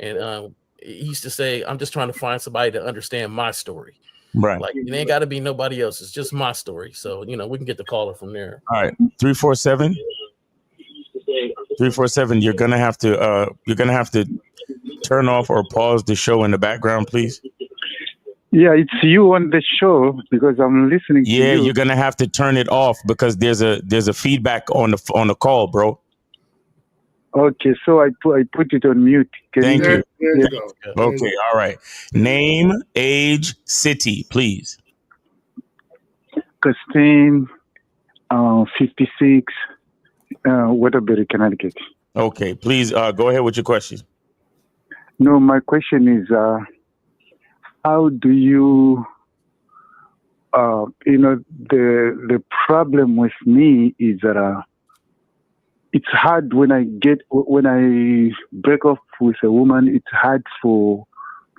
And he used to say, I'm just trying to find somebody to understand my story. Right. Like it ain't got to be nobody else. It's just my story. So, we can get the caller from there. All right. 347. You're gonna have to turn off or pause the show in the background, please. Yeah, it's you on the show because I'm listening to you. Yeah, you're gonna have to turn it off because there's a feedback on the call, bro. Okay, so I put it on mute. Thank you. There you go. Okay, all right. Name, age, city, please. Christine, 56, Waterbury, Connecticut. Okay, please go ahead with your question. No, my question is, how do you, the problem with me is that it's hard when I break off with a woman. It's hard for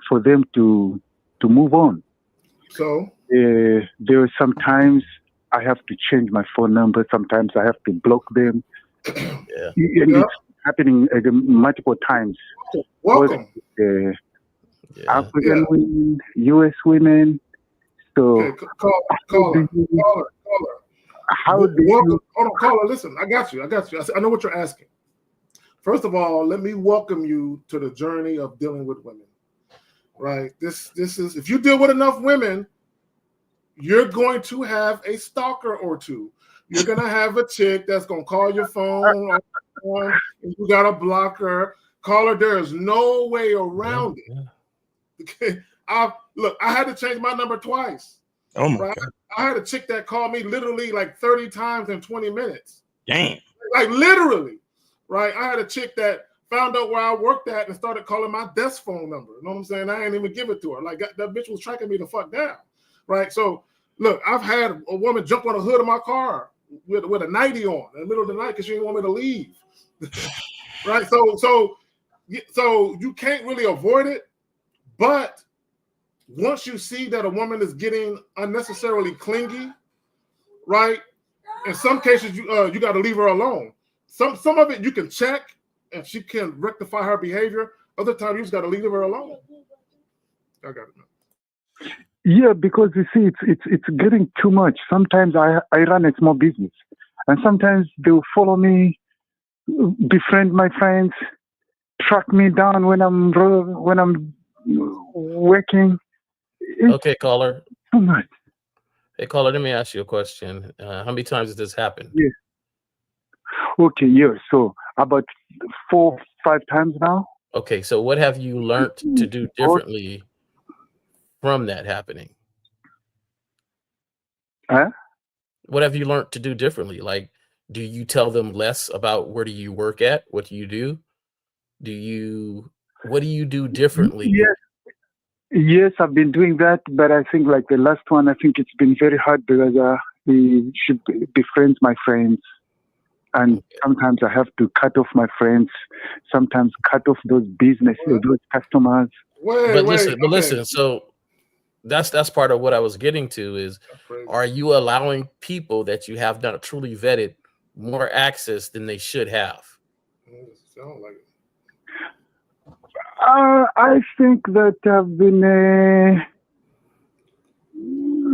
them to move on. So there are sometimes I have to change my phone number. Sometimes I have to block them. Yeah. And it's happening multiple times. Welcome. With, Yeah. African women, U.S. women. So, Okay, caller. How do you? Hold on, caller. Listen, I got you. I know what you're asking. First of all, let me welcome you to the journey of dealing with women. Right. This is, if you deal with enough women, you're going to have a stalker or two. You're gonna have a chick that's gonna call your phone, and you gotta block her. Call her. There is no way around it. Okay. I had to change my number twice. Oh my right? God. I had a chick that called me literally like 30 times in 20 minutes. Damn. Like literally, right? I had a chick that found out where I worked at and started calling my desk phone number. You know what I'm saying? I ain't even give it to her. Like that bitch was tracking me the fuck down, right? So look, I've had a woman jump on the hood of my car with a nightie on in the middle of the night because she didn't want me to leave, right? So you can't really avoid it, but once you see that a woman is getting unnecessarily clingy, right? In some cases, you got to leave her alone. Some of it you can check, and she can rectify her behavior. Other times, you just got to leave her alone. I got it. Yeah, because you see, it's getting too much. Sometimes I run a small business, and sometimes they'll follow me, befriend my friends, track me down when I'm working. Okay, caller. Too much. Hey, caller, let me ask you a question. How many times has this happened? Yeah. Okay, yeah. So about 4-5 times now. Okay, so what have you learned to do differently from that happening? Huh? What have you learned to do differently? Like, do you tell them less about where do you work at? What do you do? What do you do differently? Yes, I've been doing that, but I think like the last one, I think it's been very hard because she befriends my friends. And sometimes I have to cut off my friends, sometimes cut off those businesses, those customers. Listen, so that's part of what I was getting to is, are you allowing people that you have not truly vetted more access than they should have? Sound like it. I think that I've been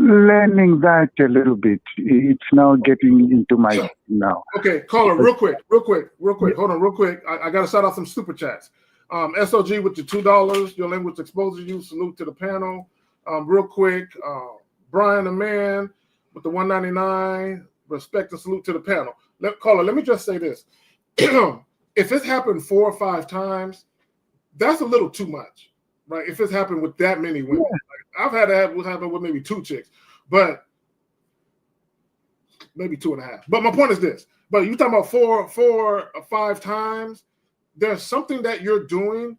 learning that a little bit. It's now getting into my now. Okay, caller, real quick. Hold on, real quick. I got to shout out some super chats. SOG with your $2. Your language exposes you. Salute to the panel. Real quick. Brian the man with the $1.99. Respect and salute to the panel. Caller, let me just say this. If it's happened 4 or 5 times, that's a little too much, right? If it's happened with that many women. Like, I've had that happen with maybe 2 chicks, but maybe 2.5. But my point is this. But you talking about 4 or 5 times, there's something that you're doing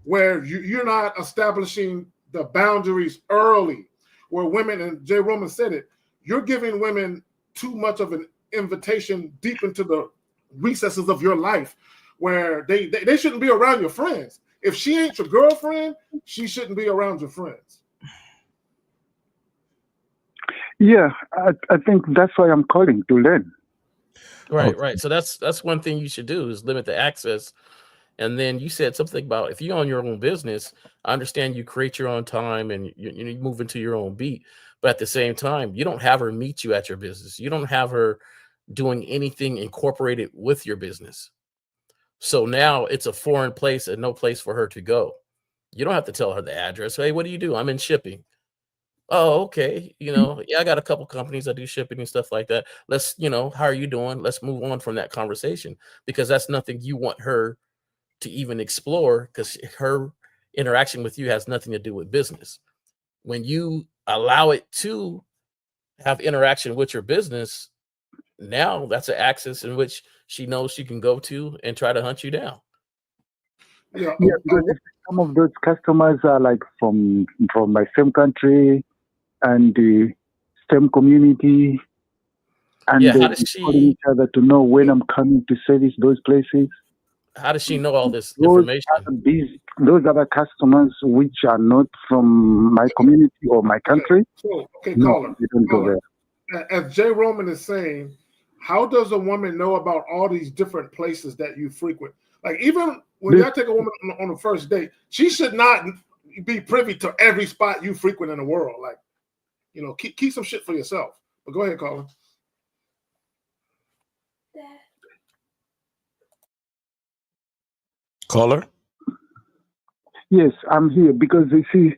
where you're not establishing the boundaries early, where women, and Jay Roman said it, you're giving women too much of an invitation deep into the recesses of your life where they shouldn't be around your friends. If she ain't your girlfriend, she shouldn't be around your friends. Yeah, I think that's why I'm calling to learn. Right. So that's one thing you should do is limit the access. And then you said something about if you own your own business, I understand you create your own time and you move into your own beat. But at the same time, you don't have her meet you at your business. You don't have her doing anything incorporated with your business. So now it's a foreign place and no place for her to go. You don't have to tell her the address. Hey, what do you do? I'm in shipping. Oh, okay. I got a couple companies that do shipping and stuff like that. Let's, how are you doing? Let's move on from that conversation because that's nothing you want her to even explore because her interaction with you has nothing to do with business. When you allow it to have interaction with your business, now that's an axis in which she knows she can go to and try to hunt you down. Yeah, because some of those customers are like from my same country and the same community, and how does she calling each other to know when I'm coming to service those places? How does she know all this information? Those other customers which are not from my community or my country, Okay, no, caller. they don't go there. as Jay Roman is saying, how does a woman know about all these different places that you frequent? Like, even when y'all take a woman on the first date, she should not be privy to every spot you frequent in the world. Like, you know, keep some shit for yourself. But go ahead, Colin. Caller? Yes, I'm here because you see,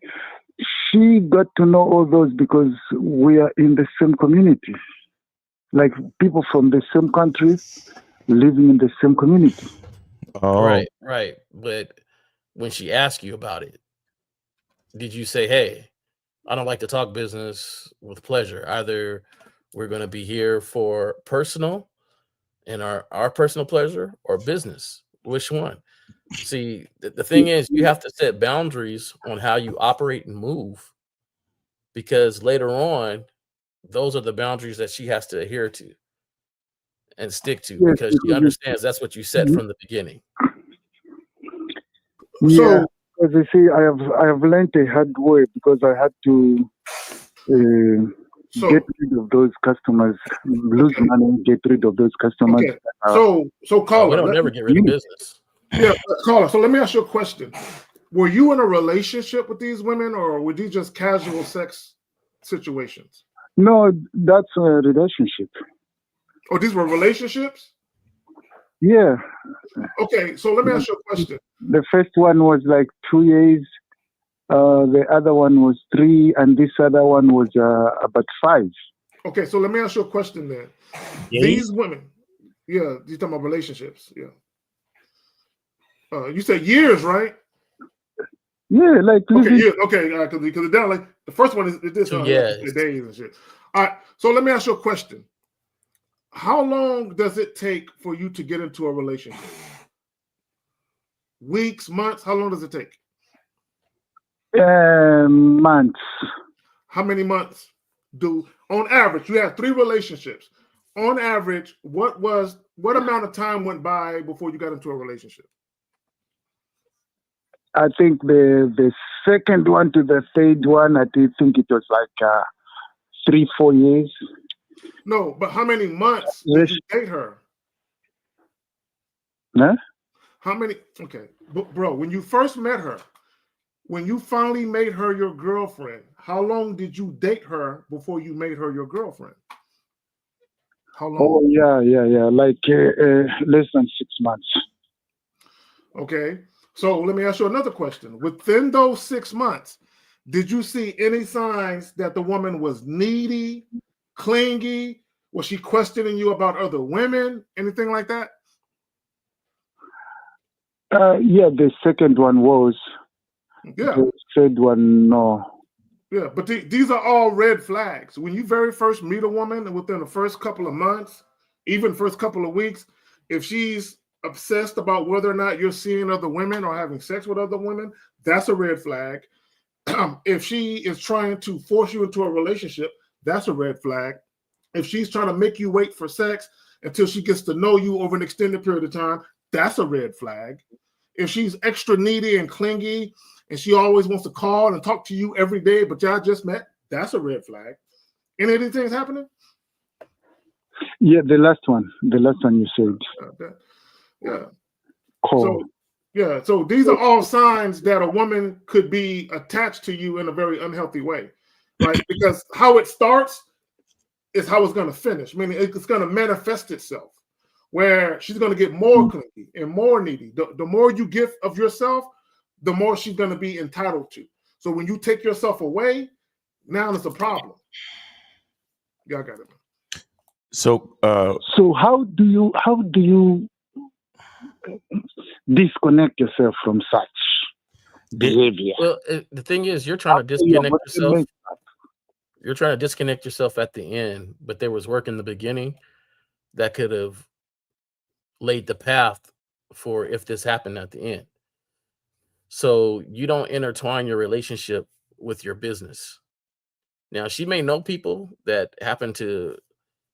she got to know all those because we are in the same community. Like people from the same country living in the same community. Oh, Right. But when she asked you about it, did you say, hey, I don't like to talk business with pleasure? Either we're going to be here for personal and our personal pleasure or business. Which one? See, the thing is, you have to set boundaries on how you operate and move, because later on, those are the boundaries that she has to adhere to and stick to, Yes, because she because understands that's what you set from the beginning. yeah, because you see, I have learned a hard way because I had to get rid of those customers, lose money, get rid of those customers. Okay. So caller, we don't never get rid of business. Yeah, caller. So let me ask you a question. Were you in a relationship with these women, or were these just casual sex situations? No, that's a relationship. Oh, these were relationships? Yeah. Okay, so let me ask you a question. The first one was like 2 years. The other one was 3, and this other one was about 5. Okay, so let me ask you a question then. These women, you're talking about relationships, yeah. You said years, right? Yeah, like okay, yeah, okay, because it down like the first one is this 2 years. Days and shit. All right, so let me ask you a question. How long does it take for you to get into a relationship? Weeks, months? How long does it take? Months. How many months on average? You have 3 relationships. On average, what amount of time went by before you got into a relationship? I think the second one to the third one, I think it was like 3-4 years. No, but how many months did you date her? Huh? How many? Okay, bro, when you first met her, when you finally made her your girlfriend, how long did you date her before you made her your girlfriend? How long? Oh, yeah. Like less than 6 months. Okay, so let me ask you another question. Within those 6 months, did you see any signs that the woman was needy, clingy? Was she questioning you about other women? Anything like that? Yeah, the second one was. Yeah. The third one, no. Yeah, but these are all red flags. When you very first meet a woman, and within the first couple of months, even first couple of weeks, if she's obsessed about whether or not you're seeing other women or having sex with other women, that's a red flag. If she is trying to force you into a relationship, that's a red flag. If she's trying to make you wait for sex until she gets to know you over an extended period of time, that's a red flag. If she's extra needy and clingy and she always wants to call and talk to you every day, but y'all just met, that's a red flag. Any of these things happening? Yeah, the last one you said. Yeah. Call. So these are all signs that a woman could be attached to you in a very unhealthy way, right? Because how it starts is how it's going to finish, meaning it's going to manifest itself, where she's going to get more clingy and more needy. The more you give of yourself, the more she's going to be entitled to. So when you take yourself away, now it's a problem. Yeah, I got it. So how do you disconnect yourself from such behavior? Well, the thing is, you're trying to disconnect yourself. You're trying to disconnect yourself at the end, but there was work in the beginning that could have laid the path for if this happened at the end. So you don't intertwine your relationship with your business. Now, she may know people that happen to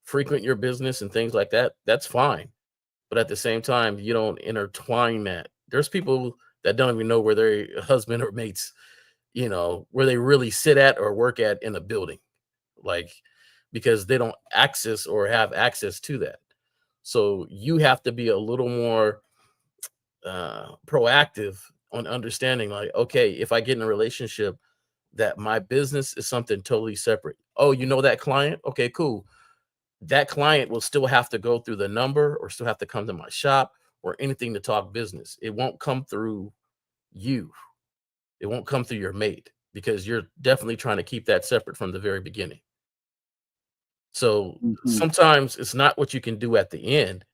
frequent your business and things like that. That's fine. But at the same time, you don't intertwine that. There's people that don't even know where their husband or mates, where they really sit at or work at in a building. Like, because they don't access or have access to that. So you have to be a little more proactive on understanding, like, okay, if I get in a relationship, that my business is something totally separate. Oh, you know that client? Okay, cool. That client will still have to go through the number or still have to come to my shop or anything to talk business. It won't come through you. It won't come through your mate, because you're definitely trying to keep that separate from the very beginning. So sometimes it's not what you can do at the end.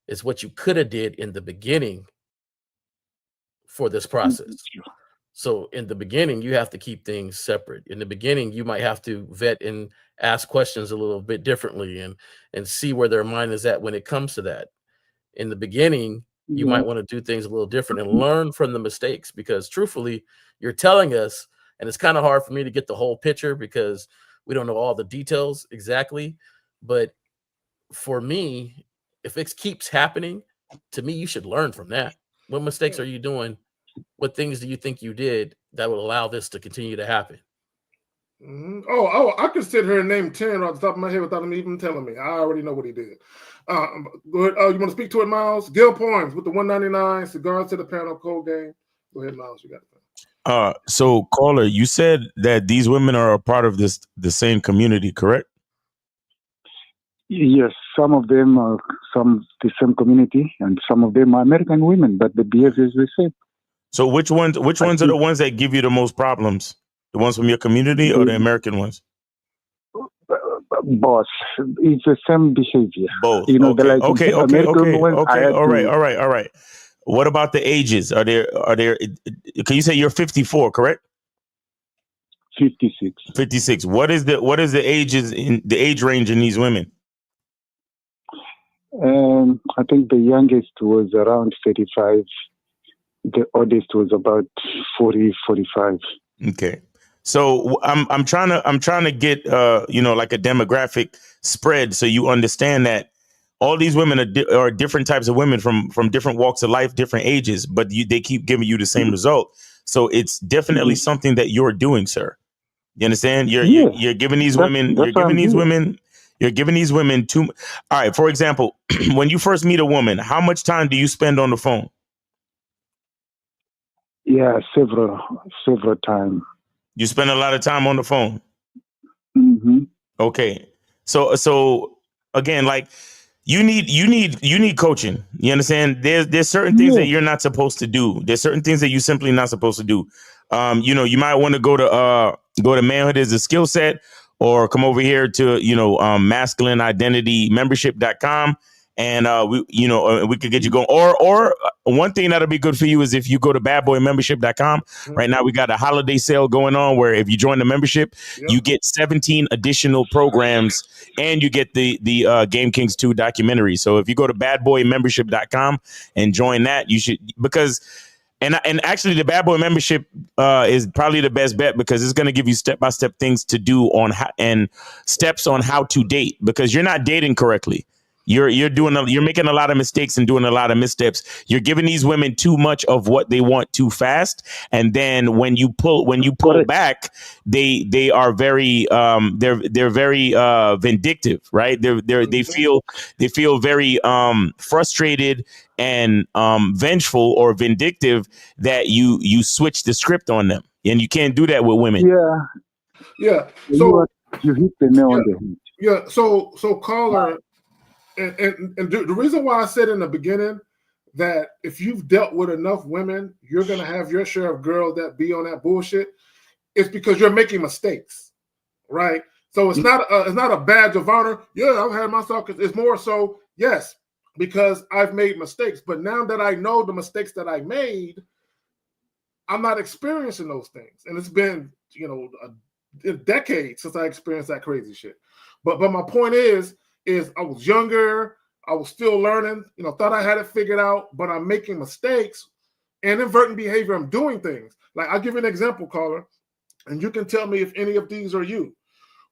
It's what you could have did in the beginning for this process. So in the beginning, you have to keep things separate. In the beginning, you might have to vet and ask questions a little bit differently and see where their mind is at when it comes to that. In the beginning, you might want to do things a little different and learn from the mistakes, because truthfully, you're telling us, and it's kind of hard for me to get the whole picture because we don't know all the details exactly. But for me, if it keeps happening, to me, you should learn from that. What mistakes are you doing? What things do you think you did that would allow this to continue to happen? Oh, I could sit here and name 10 off the top of my head without him even telling me. I already know what he did. Go ahead. You want to speak to it, Miles? Gil Poems with the 199, cigars to the panel, cold game. Go ahead, Miles. You got it. So caller, you said that these women are a part of the same community, correct? Yes, some of them are the same community, and some of them are American women, but the behavior is the same. So which ones are the ones that give you the most problems? The ones from your community or the American ones? Both. It's the same behavior. Both. You know, Okay. All right. What about the ages? Are there? Can you say you're 54, correct? 56. 56. What is the ages in the age range in these women? I think the youngest was around 35. The oldest was about 40, 45. Okay. So I'm trying to get like a demographic spread, so you understand that all these women are different types of women from different walks of life, different ages, but they keep giving you the same result. So it's definitely something that you're doing, sir. You understand? You're giving these women. You're giving these women too. All right. For example, when you first meet a woman, how much time do you spend on the phone? Yeah, several times. You spend a lot of time on the phone. Okay. So again, like you need coaching. You understand? There's certain things that you're not supposed to do. There's certain things that you're simply not supposed to do. You might want to go to Manhood is a Skill Set, or come over here to masculineidentitymembership.com. And we could get you going. Or one thing that'll be good for you is if you go to badboymembership.com. Right now we got a holiday sale going on where if you join the membership, you get 17 additional programs and you get the Game Kings 2 documentary. So if you go to badboymembership.com and join that, you should, because and actually the Bad Boy membership is probably the best bet, because it's going to give you step-by-step things to do and steps on how to date, because you're not dating correctly. You're making a lot of mistakes and doing a lot of missteps. You're giving these women too much of what they want too fast, and then when you pull back, they are very they're very vindictive, right? They feel very frustrated and vengeful or vindictive that you switch the script on them, and you can't do that with women. Yeah. So you hit the nail on the head. Yeah. So caller. And the reason why I said in the beginning that if you've dealt with enough women, you're going to have your share of girls that be on that bullshit, it's because you're making mistakes, right? So it's not a badge of honor. Yeah, I've had myself. It's more so, yes, because I've made mistakes. But now that I know the mistakes that I made, I'm not experiencing those things. And it's been, a decade since I experienced that crazy shit. But my point is I was younger, I was still learning, thought I had it figured out, but I'm making mistakes and inverting behavior. I'm doing things. Like, I'll give you an example, caller, and you can tell me if any of these are you,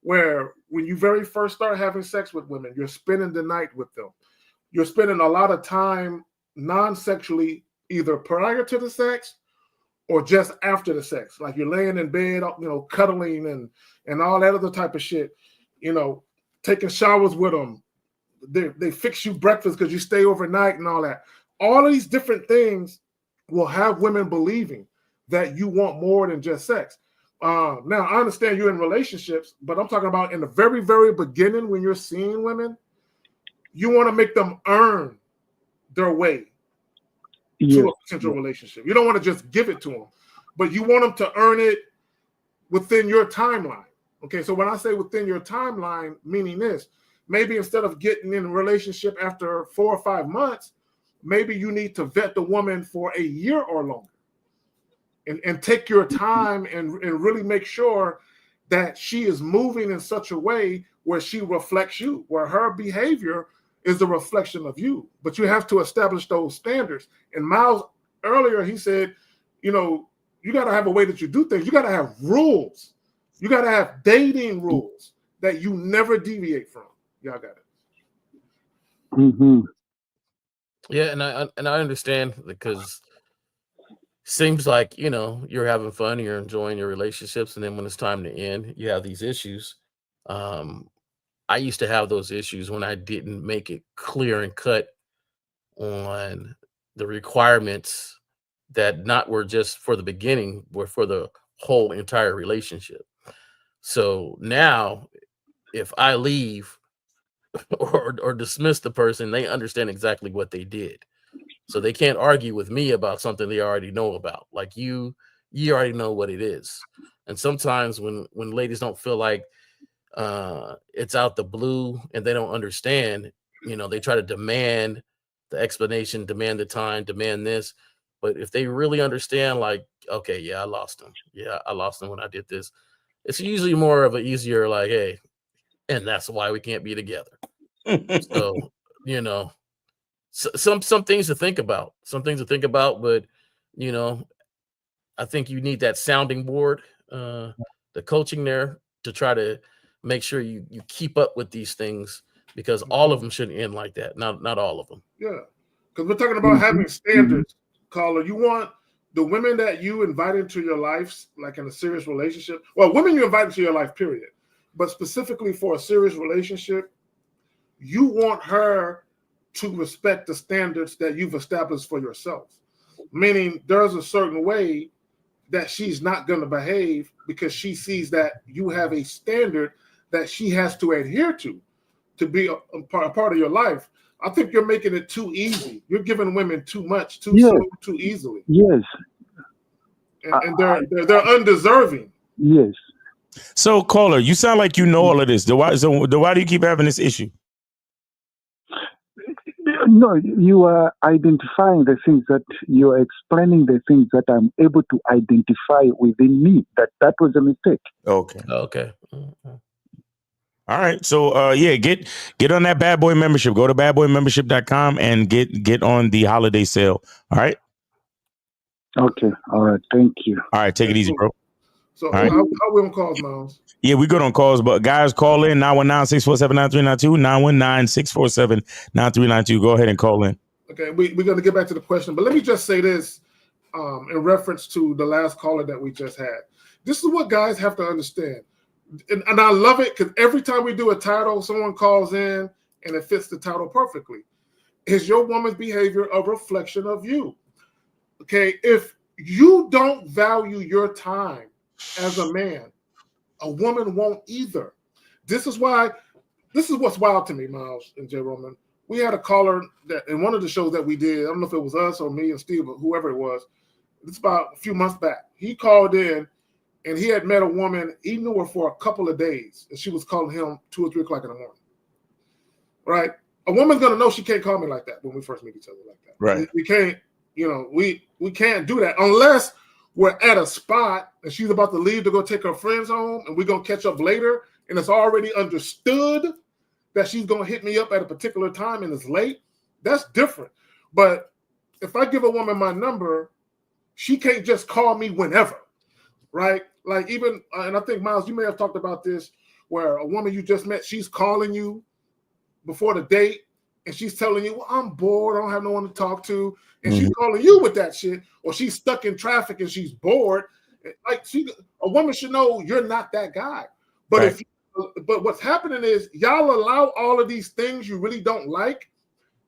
where when you very first start having sex with women, you're spending the night with them. You're spending a lot of time non-sexually, either prior to the sex or just after the sex. Like, you're laying in bed, cuddling and all that other type of shit, taking showers with them. They fix you breakfast because you stay overnight and all that. All of these different things will have women believing that you want more than just sex. Now, I understand you're in relationships, but I'm talking about in the very, very beginning when you're seeing women, you want to make them earn their way to a potential relationship. You don't want to just give it to them, but you want them to earn it within your timeline. Okay, so when I say within your timeline, meaning this, maybe instead of getting in a relationship after 4 or 5 months, maybe you need to vet the woman for a year or longer and take your time and really make sure that she is moving in such a way where she reflects you, where her behavior is a reflection of you. But you have to establish those standards. And Miles, earlier, he said, you got to have a way that you do things. You got to have rules. You got to have dating rules that you never deviate from. Y'all got it. Mm-hmm. Yeah, and I understand because seems like you're having fun, you're enjoying your relationships, and then when it's time to end, you have these issues. I used to have those issues when I didn't make it clear and cut on the requirements that not were just for the beginning, but for the whole entire relationship. So now, if I leave or dismiss the person, they understand exactly what they did. So they can't argue with me about something they already know about. Like you already know what it is. And sometimes when ladies don't feel like it's out the blue and they don't understand, they try to demand the explanation, demand the time, demand this. But if they really understand, like, okay, yeah, I lost them. Yeah, I lost them when I did this. It's usually more of an easier, like, hey, and that's why we can't be together. So, some things to think about. Some things to think about, but I think you need that sounding board, the coaching there to try to make sure you keep up with these things, because all of them shouldn't end like that. Not all of them. Yeah, because we're talking about having standards, caller. You want the women that you invite into your life, like in a serious relationship. Well, women you invite into your life, period. But specifically for a serious relationship, you want her to respect the standards that you've established for yourself. Meaning there's a certain way that she's not going to behave because she sees that you have a standard that she has to adhere to be a part of your life. I think you're making it too easy. You're giving women too much, too soon, too easily. Yes. And they're undeserving. Yes. So, caller, you sound like you know all of this. Why do you keep having this issue? No, you are identifying the things that you are explaining, the things that I'm able to identify within me. That was a mistake. Okay. Mm-hmm. All right. So get on that Bad Boy membership. Go to badboymembership.com and get on the holiday sale. All right. Okay. All right. Thank you. All right. Take it easy, bro. So how we on calls, Miles? Yeah, we good on calls, but guys, call in 919-647-9392, 919-647-9392. Go ahead and call in. Okay, we're going to get back to the question, but let me just say this in reference to the last caller that we just had. This is what guys have to understand. And I love it because every time we do a title, someone calls in and it fits the title perfectly. Is your woman's behavior a reflection of you? Okay, if you don't value your time as a man, a woman won't either. This is what's wild to me, Miles and J. Roman. We had a caller that in one of the shows that we did, I don't know if it was us or me and Steve, or whoever it was, it's about a few months back. He called in and he had met a woman. He knew her for a couple of days, and she was calling him 2 or 3 o'clock in the morning. Right? A woman's gonna know she can't call me like that when we first meet each other like that. Right. We can't, we can't do that unless we're at a spot and she's about to leave to go take her friends home, and we're gonna catch up later, and it's already understood that she's gonna hit me up at a particular time and it's late. That's different. But if I give a woman my number, she can't just call me whenever. Right? Like even, and I think, Miles, you may have talked about this, where a woman you just met, she's calling you before the date and she's telling you, well, I'm bored, I don't have no one to talk to. And she's calling you with that shit, or she's stuck in traffic and she's bored. Like a woman should know you're not that guy. But if you're But what's happening is y'all allow all of these things you really don't like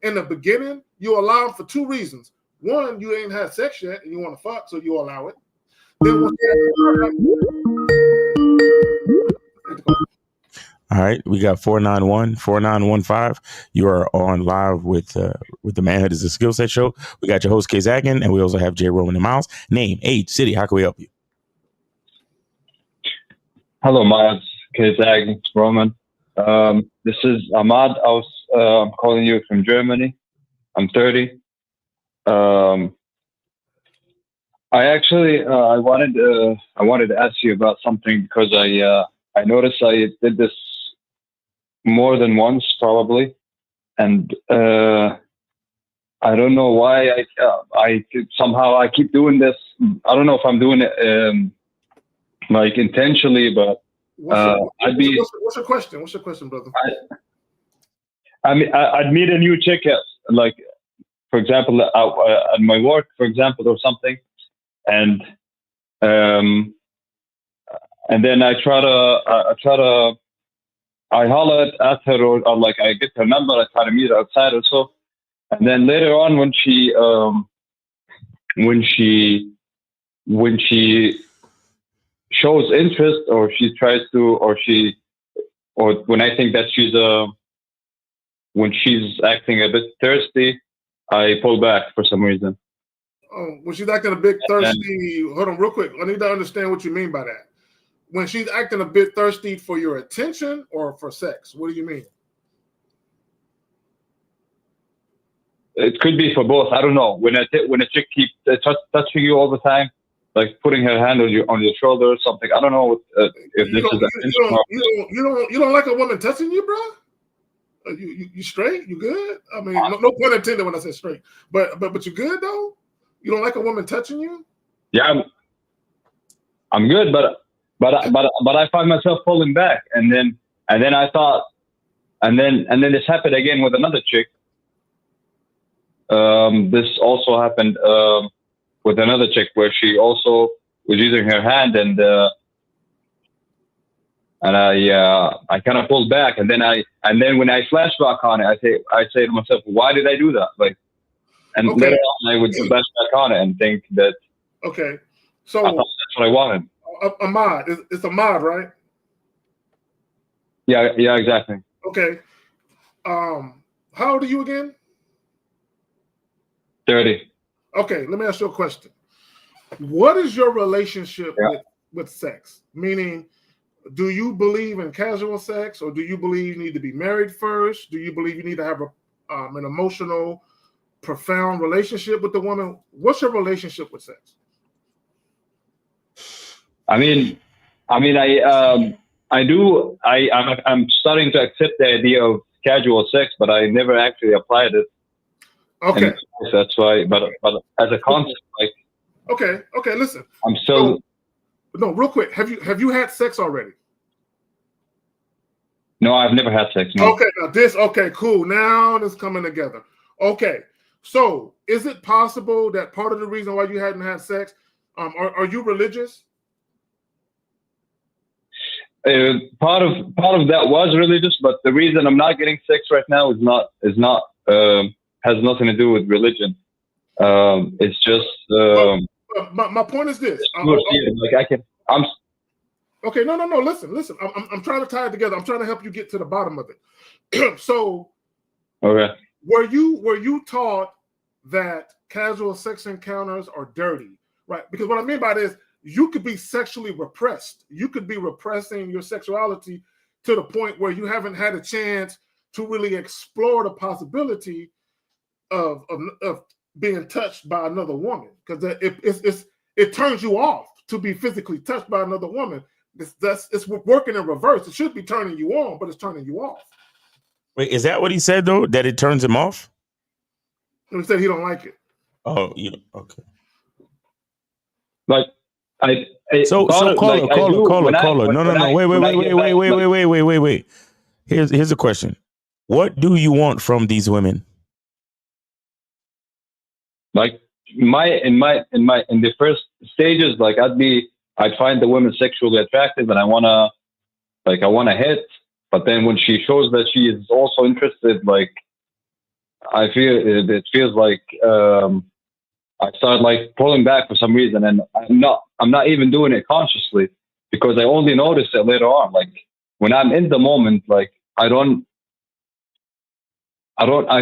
in the beginning. You allow them for two reasons. One, you ain't had sex yet and you want to fuck, so you allow it. Then once All right, we got 491-4915. You are on live with the Manhood is a Skill Set show. We got your host, K. Zaggin, and we also have J. Roman and Miles. Name, age, city. How can we help you? Hello, Miles. K. Zaggin, Roman. This is Ahmad. I'm calling you from Germany. I'm 30. I actually I wanted to ask you about something because I noticed I did this more than once probably, and I don't know why I somehow I keep doing this. I don't know if I'm doing it like intentionally, but what's your question? What's your question, brother? I mean, I'd meet a new chick like, for example, at my work, for example, or something, and then I holler at her or like I get her number, I try to meet her outside or so, and then later on when she shows interest or she tries to or when I think that when she's acting a bit thirsty, I pull back for some reason. When she's acting a bit thirsty, hold on real quick. I need to understand what you mean by that. When she's acting a bit thirsty for your attention or for sex, what do you mean? It could be for both. I don't know. When a chick keeps touching you all the time, like putting her hand on your shoulder or something. I don't know if this is you don't like a woman touching you, bro? You straight? You good? I mean, no pun intended when I said straight. But you good though? You don't like a woman touching you? Yeah, I'm good, but I find myself pulling back, and then I thought, and then this happened again with another chick. This also happened with another chick where she also was using her hand, and I kind of pulled back, and then when I flash back on it, I say to myself, why did I do that? Like, and later on I would flash back on it and think that okay, so I thought that's what I wanted. Ahmad, it's Ahmad, right? Yeah, exactly. Okay. How old are you again? 30. Okay, let me ask you a question. What is your relationship with sex? Meaning, do you believe in casual sex, or do you believe you need to be married first? Do you believe you need to have an emotional, profound relationship with the woman? What's your relationship with sex? I'm starting to accept the idea of casual sex, but I never actually applied it. Okay, and that's why. But as a concept, like. Okay. Listen, I'm still. No, real quick. Have you had sex already? No, I've never had sex. No. Okay, now this. Okay, cool. Now it's coming together. Okay, so is it possible that part of the reason why you hadn't had sex, are you religious? Part of that was religious, but the reason I'm not getting sex right now has nothing to do with religion. It's just. My point is this. Okay, no. Listen. I'm trying to tie it together. I'm trying to help you get to the bottom of it. So, okay. Were you taught that casual sex encounters are dirty, right? Because what I mean by this, you could be sexually repressed. You could be repressing your sexuality to the point where you haven't had a chance to really explore the possibility of being touched by another woman, because it turns you off to be physically touched by another woman. It's working in reverse. It should be turning you on, but it's turning you off. Wait, is that what he said though? That it turns him off? He said he don't like it. Oh, yeah. Okay. Like caller. No. Wait. Here's a question. What do you want from these women? Like in the first stages, like I'd find the women sexually attractive, and I wanna like I want to hit, but then when she shows that she is also interested, like I feel it feels like I start like pulling back for some reason, and I'm not even doing it consciously because I only notice it later on. Like when I'm in the moment, like I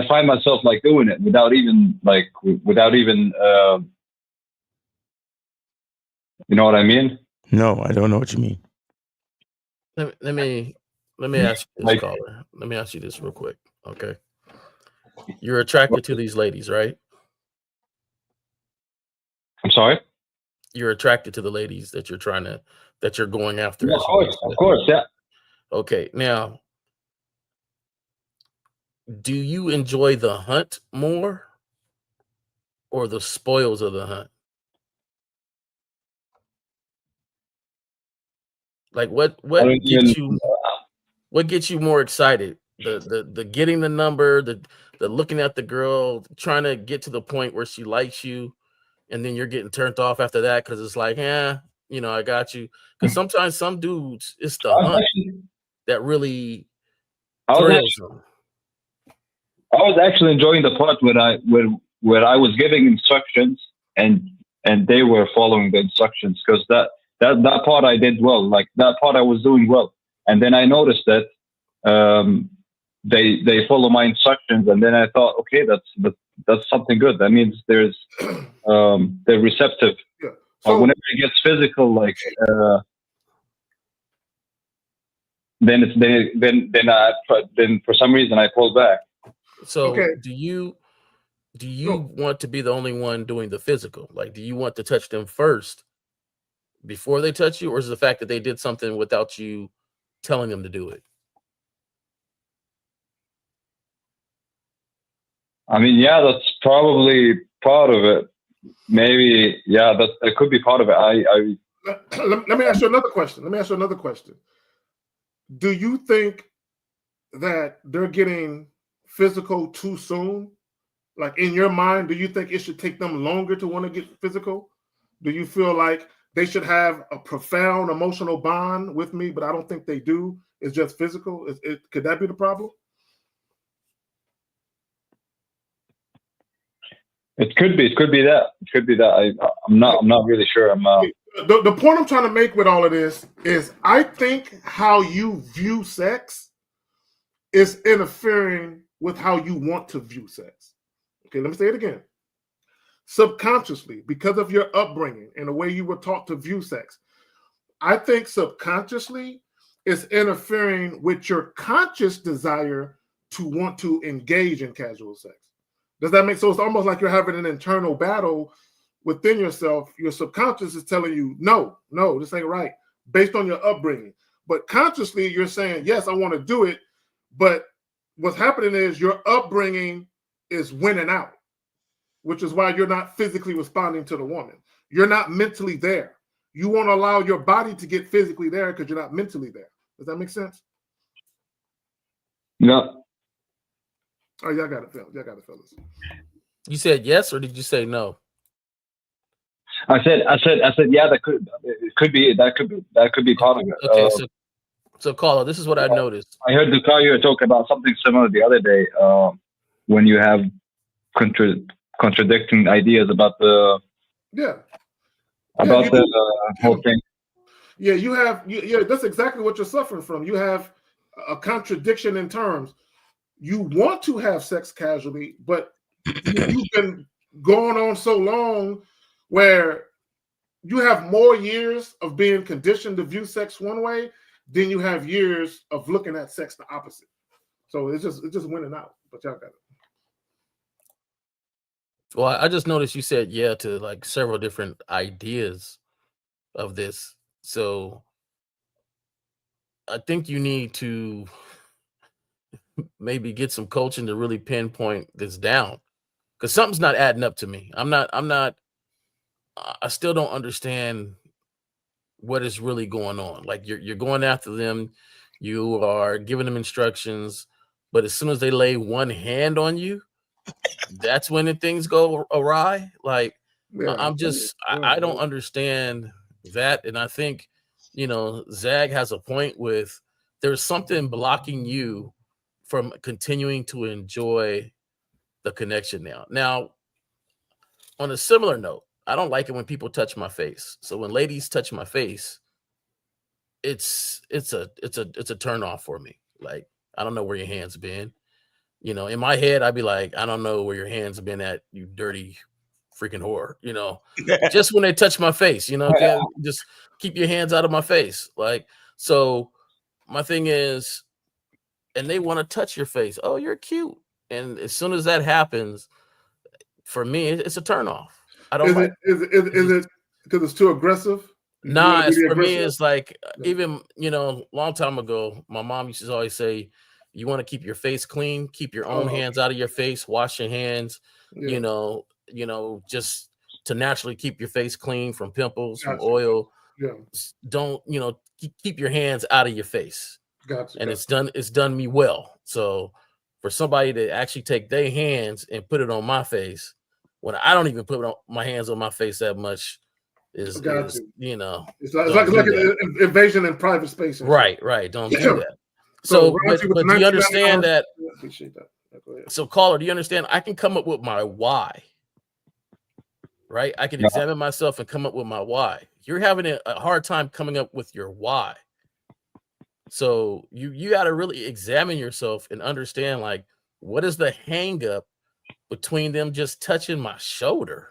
find myself like doing it without even you know what I mean? No, I don't know what you mean. Let me ask you this, Like, caller. Let me ask you this real quick. Okay. You're attracted to these ladies, right? I'm sorry? You're attracted to the ladies that you're going after. Yeah, of course, yeah. Okay. Now, do you enjoy the hunt more or the spoils of the hunt? Like what gets you more excited? The getting the number, the looking at the girl, trying to get to the point where she likes you, and then you're getting turned off after that because it's like, I got you. Because sometimes some dudes, it's the hunt that really thrills them. I was actually enjoying the part where I was giving instructions and they were following the instructions, because that part I did well. Like that part I was doing well, and then I noticed that they follow my instructions, and then I thought, okay, that's something good. That means they're receptive. Yeah. So whenever it gets physical, like then for some reason I pull back. So do you want to be the only one doing the physical? Like, do you want to touch them first before they touch you, or is it the fact that they did something without you telling them to do it? I mean, yeah, that's probably part of it. Maybe, yeah, that could be part of it. Let me ask you another question. Do you think that they're getting physical too soon? Like in your mind, do you think it should take them longer to want to get physical? Do you feel like they should have a profound emotional bond with me, but I don't think they do? It's just physical. Could that be the problem? It could be that. I'm not really sure. The point I'm trying to make with all of this is I think how you view sex is interfering with how you want to view sex. Okay, let me say it again. Subconsciously, because of your upbringing and the way you were taught to view sex, I think subconsciously it's interfering with your conscious desire to want to engage in casual sex. Does that make sense? So it's almost like you're having an internal battle within yourself. Your subconscious is telling you, no, this ain't right, based on your upbringing. But consciously, you're saying, yes, I want to do it. But what's happening is your upbringing is winning out, which is why you're not physically responding to the woman. You're not mentally there. You won't allow your body to get physically there because you're not mentally there. Does that make sense? No. Oh, y'all got it, fellas. You said yes, or did you say no? I said yeah. That could be part of it. Okay, so caller, this is what I noticed. I heard the caller talk about something similar the other day. When you have contradicting ideas about the whole thing. Yeah, you have. That's exactly what you're suffering from. You have a contradiction in terms. You want to have sex casually, but you've been going on so long where you have more years of being conditioned to view sex one way than you have years of looking at sex the opposite. So it's just winning out. But y'all got it. Well, I just noticed you said yeah to like several different ideas of this. So I think you need to maybe get some coaching to really pinpoint this down, because something's not adding up to me. I still don't understand what is really going on. Like you're going after them, you are giving them instructions, but as soon as they lay one hand on you, that's when things go awry. Like I don't understand that. And I think, Zag has a point with there's something blocking you from continuing to enjoy the connection now. Now, on a similar note, I don't like it when people touch my face. So when ladies touch my face, it's a turn off for me. Like, I don't know where your hands been. You know, in my head, I'd be like, I don't know where your hands have been at, you dirty freaking whore. You know, just when they touch my face, you know, just keep your hands out of my face. Like, so my thing is, and they want to touch your face. Oh, you're cute. And as soon as that happens, for me, it's a turn off. I don't like. Is it because it's too aggressive? Nah, for me, it's like, even, you know, long time ago, my mom used to always say, you want to keep your face clean, keep your own hands out of your face, wash your hands, you know, just to naturally keep your face clean from pimples, from oil. Yeah. Don't, you know, keep your hands out of your face. Gotcha. And it's done me well. So for somebody to actually take their hands and put it on my face, when I don't even put my hands on my face that much, is you know, it's like an invasion in private space. Right. Don't do that. So but do you understand that? I appreciate that. So, caller, do you understand? I can come up with my why. Right? I can examine myself and come up with my why. You're having a hard time coming up with your why. So you got to really examine yourself and understand, like, what is the hang up between them just touching my shoulder?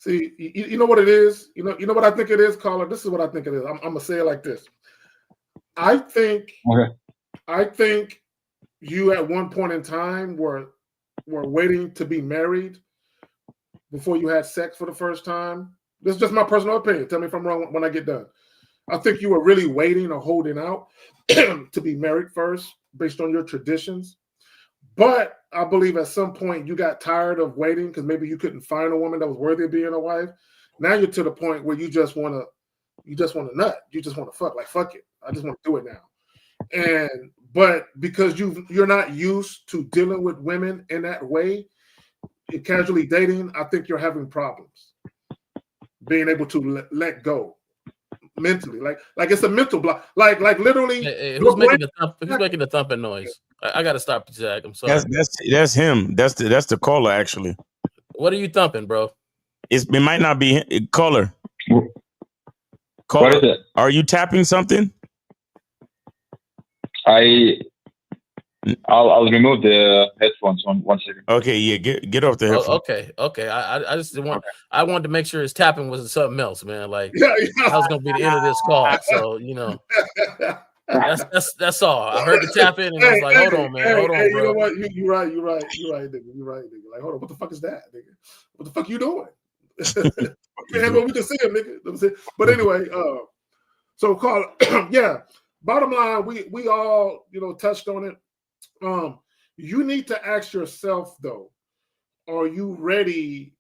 See, you know what it is? You know what I think it is, caller? This is what I think it is. I'm gonna say it like this. I think you at one point in time were waiting to be married before you had sex for the first time. This is just my personal opinion. Tell me if I'm wrong when I get done. I think you were really waiting or holding out to be married first based on your traditions. But I believe at some point you got tired of waiting because maybe you couldn't find a woman that was worthy of being a wife. Now you're to the point where you just want to nut. You just want to fuck. Like, fuck it. I just want to do it now. But because you're not used to dealing with women in that way, casually dating, I think you're having problems being able to let go mentally. Like it's a mental block. Like literally. Hey, who's making the thumping noise? I got to stop, Jack. I'm sorry. That's him. That's the caller, actually. What are you thumping, bro? It might not be caller. What is it? Are you tapping something? I'll remove the headphones. One second. Okay, yeah, get off the headphones. Okay. I just I wanted to make sure his tapping wasn't something else, man. Like, that was gonna be the end of this call. So, you know, that's all. I heard the tapping and I was like, hold on, man, hold on, bro. You know what? You're right, nigga. Like, hold on, what the fuck is that, nigga? What the fuck you doing? Man, we can see him, nigga. But anyway, so Carl, yeah. Bottom line, we all, touched on it. You need to ask yourself though, are you ready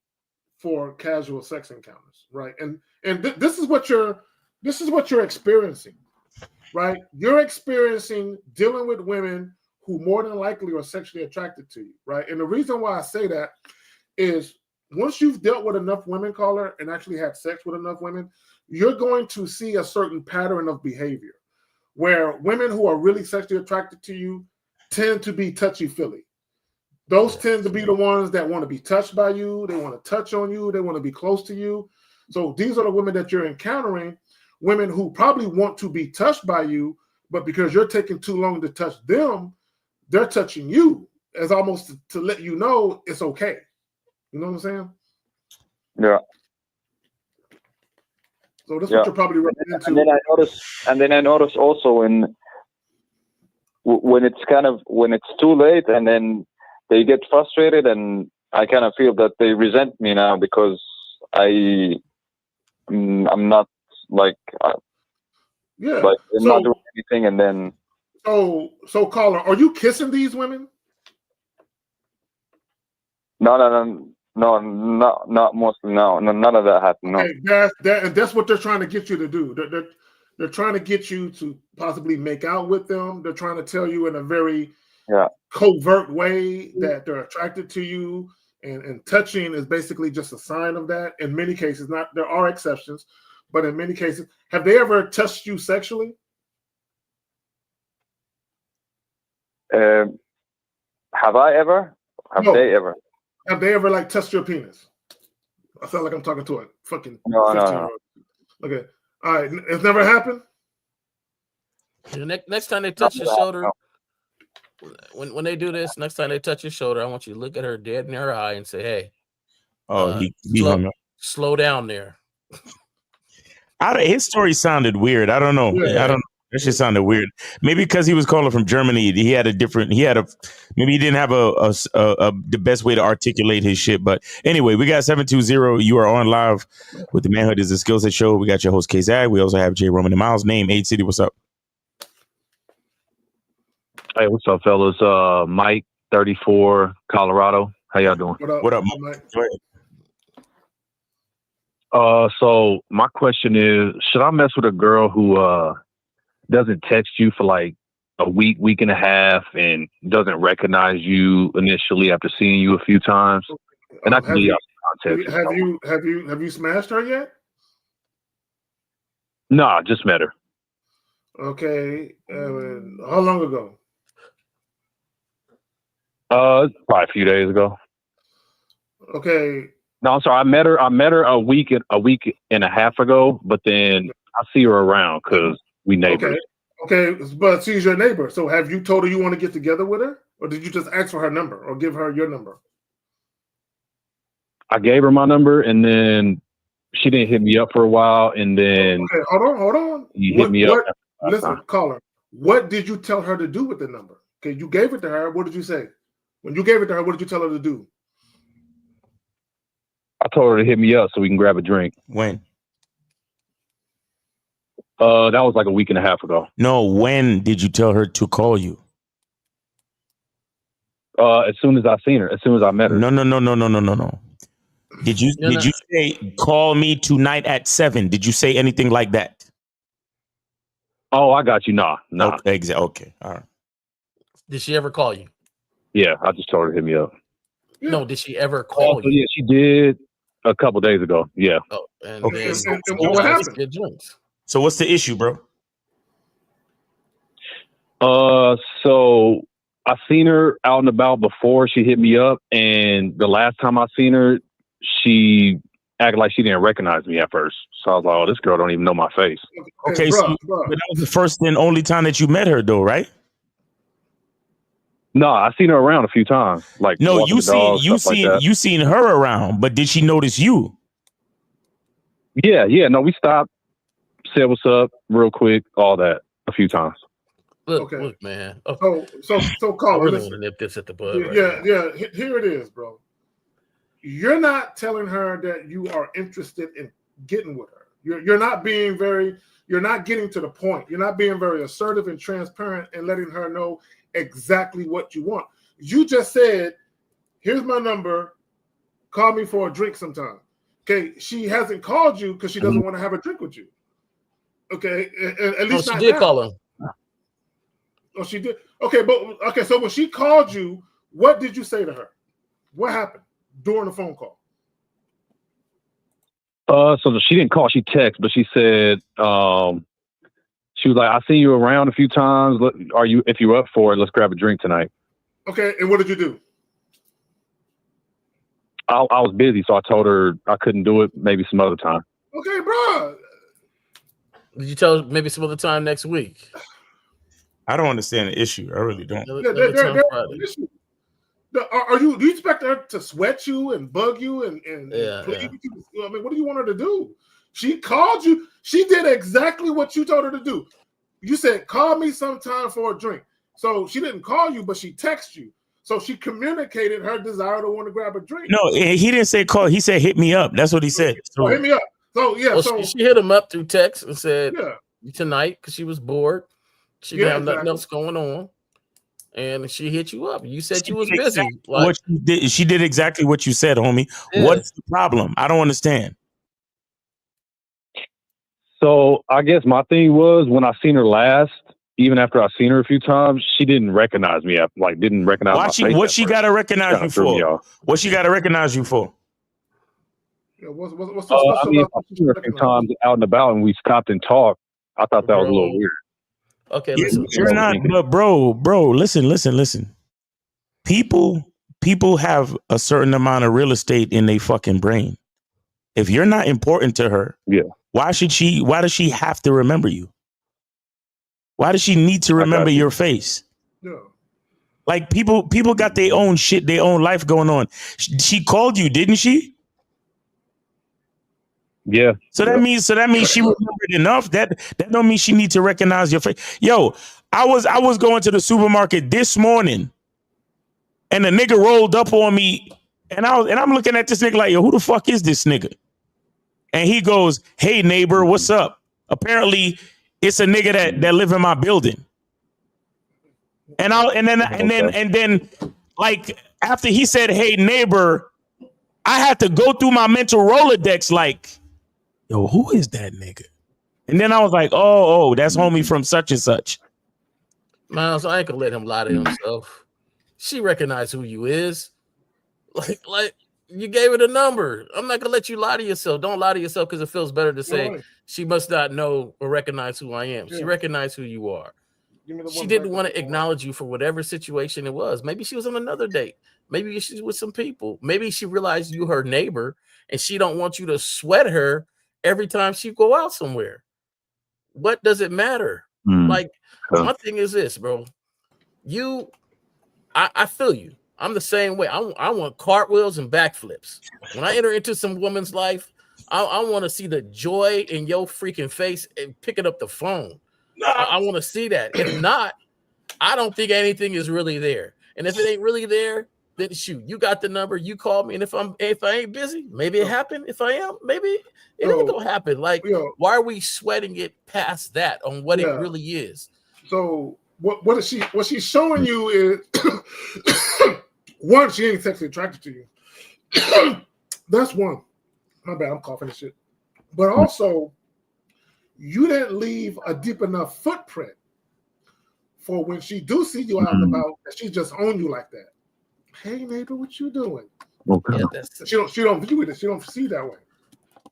for casual sex encounters, right? And this is what you're experiencing, right? You're experiencing dealing with women who more than likely are sexually attracted to you, right? And the reason why I say that is once you've dealt with enough women, caller, and actually had sex with enough women, you're going to see a certain pattern of behavior where women who are really sexually attracted to you tend to be touchy-feely. Those tend to be the ones that want to be touched by you. They want to touch on you. They want to be close to you. So these are the women that you're encountering, women who probably want to be touched by you, but because you're taking too long to touch them, they're touching you as almost to let you know it's okay. You know what I'm saying? Yeah. So that's what you're probably running into. And then I notice also when it's too late, and then they get frustrated, and I kind of feel that they resent me now because I'm not like they're not doing anything, and then. So caller, are you kissing these women? No, not mostly. No, none of that happened. No. Okay, that's what they're trying to get you to do. They're trying to get you to possibly make out with them. They're trying to tell you in a very covert way that they're attracted to you, and touching is basically just a sign of that. In many cases, there are exceptions, but in many cases, have they ever touched you sexually? Have I ever? Have No. they ever? Have they ever like touched your penis? I feel like I'm talking to a fucking No. 15-year-old. Okay. All right. It's never happened? Next time they touch your shoulder, when they do this, next time they touch your shoulder, I want you to look at her dead in her eye and say, "Hey, slow down there." His story sounded weird. I don't know. Yeah. I don't know. That shit sounded weird. Maybe because he was calling from Germany, maybe he didn't have the best way to articulate his shit. But anyway, we got 720. You are on live with the Manhood is a Skill Set show. We got your host K-Zag. We also have J Roman and Miles. Name, age, city. What's up? Hey, what's up, fellas? Mike, 34, Colorado. How y'all doing? What up, Mike? Go ahead. So my question is, should I mess with a girl who doesn't text you for like a week and a half, and doesn't recognize you initially after seeing you a few times? And I can leave out context. Have you smashed her yet? Nah, just met her. Okay. How long ago? Probably a few days ago. Okay. No, I'm sorry. I met her a week and a half ago, but then I see her around because we neighbors. Okay, but she's your neighbor. So have you told her you want to get together with her, or did you just ask for her number or give her your number? I gave her my number, and then she didn't hit me up for a while, and then okay, hold on. You hit me up. Listen, caller. What did you tell her to do with the number? Okay, you gave it to her. What did you say? When you gave it to her, what did you tell her to do? I told her to hit me up so we can grab a drink. When? That was like a week and a half ago. No, when did you tell her to call you? As soon as I seen her, as soon as I met her. No. Did you say call me tonight at 7? Did you say anything like that? Oh, I got you. Nah. Okay. All right. Did she ever call you? Yeah, I just told her to hit me up. No, did she ever call you? Yeah, she did a couple days ago. Yeah. Oh, and okay. then what happened? Get drinks. So what's the issue, bro? So I seen her out and about before she hit me up, and the last time I seen her, she acted like she didn't recognize me at first. So I was like, "Oh, this girl don't even know my face." Okay, so but that was the first and only time that you met her, though, right? No, I seen her around a few times. Like no, you seen her around, but did she notice you? Yeah. No, we stopped, said what's up real quick, all that a few times. Look, man. So call. I really want to nip this at the bud. Yeah. Here it is, bro. You're not telling her that you are interested in getting with her. You're not being very. You're not getting to the point. You're not being very assertive and transparent and letting her know exactly what you want. You just said, "Here's my number. Call me for a drink sometime." Okay, she hasn't called you because she doesn't want to have a drink with you. Okay, at least she did call him. Oh, she did. Okay. So when she called you, what did you say to her? What happened during the phone call? So she didn't call. She texted, but she said, she was like, "I see you around a few times. If you're up for it, let's grab a drink tonight." Okay, and what did you do? I was busy, so I told her I couldn't do it. Maybe some other time. Okay, bro. Did you tell her maybe some other time next week? I don't understand the issue. I really don't. Do you expect her to sweat you and bug you and plead with you? I mean, what do you want her to do? She called you. She did exactly what you told her to do. You said, "Call me sometime for a drink." So she didn't call you, but she texted you. So she communicated her desire to want to grab a drink. No, he didn't say call. He said hit me up. That's what he said. So, hit me up. So yeah. Well, she hit him up through text and said tonight because she was bored. She didn't have nothing else going on. And she hit you up. You said you was busy. Exactly she did exactly what you said, homie. Yeah. What's the problem? I don't understand. So I guess my thing was when I seen her last, even after I seen her a few times, she didn't recognize me. Didn't recognize my face. What she got to recognize you for? What she got to recognize you for? Yeah, what's I seen her a few times out and about, and we stopped and talked. I thought that was a little weird. Okay, Yeah, listen. you're not, but bro, listen. People have a certain amount of real estate in their fucking brain. If you're not important to her, why does she have to remember you? Why does she need to remember your face? Yeah. Like people got their own shit, their own life going on. She called you, didn't she? Yeah. So that means she remembered enough. That don't mean she needs to recognize your face. Yo, I was going to the supermarket this morning, and the nigga rolled up on me, and I'm looking at this nigga like, yo, who the fuck is this nigga? And he goes, "Hey neighbor, what's up?" Apparently, it's a nigga that live in my building. And then like after he said, "Hey neighbor," I had to go through my mental Rolodex like, yo, who is that nigga? And then I was like, oh, that's homie from such and such. Miles, I ain't gonna let him lie to himself. She recognized who you is. Like you gave her the number. I'm not gonna let you lie to yourself. Don't lie to yourself because it feels better to say she must not know or recognize who I am. She recognized who you are. She didn't want to acknowledge you for whatever situation it was. Maybe she was on another date. Maybe she's with some people. Maybe she realized you her neighbor and she don't want you to sweat her every time she go out somewhere. What does it matter? Like, my thing is this, bro. I feel you. I'm the same way. I want cartwheels and backflips. When I enter into some woman's life, I want to see the joy in your freaking face and picking up the phone. I want to see that. If not, I don't think anything is really there. And if it ain't really there, then shoot, you got the number. You call me, and if I ain't busy, maybe it happened. If I am, maybe it ain't gonna happen. Like, why are we sweating it past that on what it really is? So what she's showing you is one, she ain't sexually attracted to you. That's one. My bad, I'm coughing and shit. But also, you didn't leave a deep enough footprint for when she do see you out and about, that she just own you like that. Hey neighbor, what you doing? Okay. Yeah, she don't view it. She don't see that way.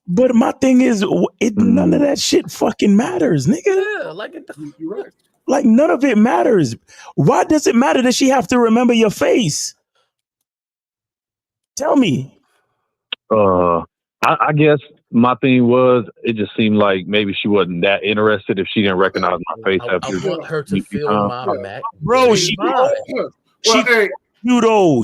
But my thing is, none of that shit fucking matters, nigga. Yeah, like it. You're right. Like none of it matters. Why does it matter that she have to remember your face? Tell me. I guess my thing was, it just seemed like maybe she wasn't that interested if she didn't recognize my face. I want her to feel my Mac. Bro, she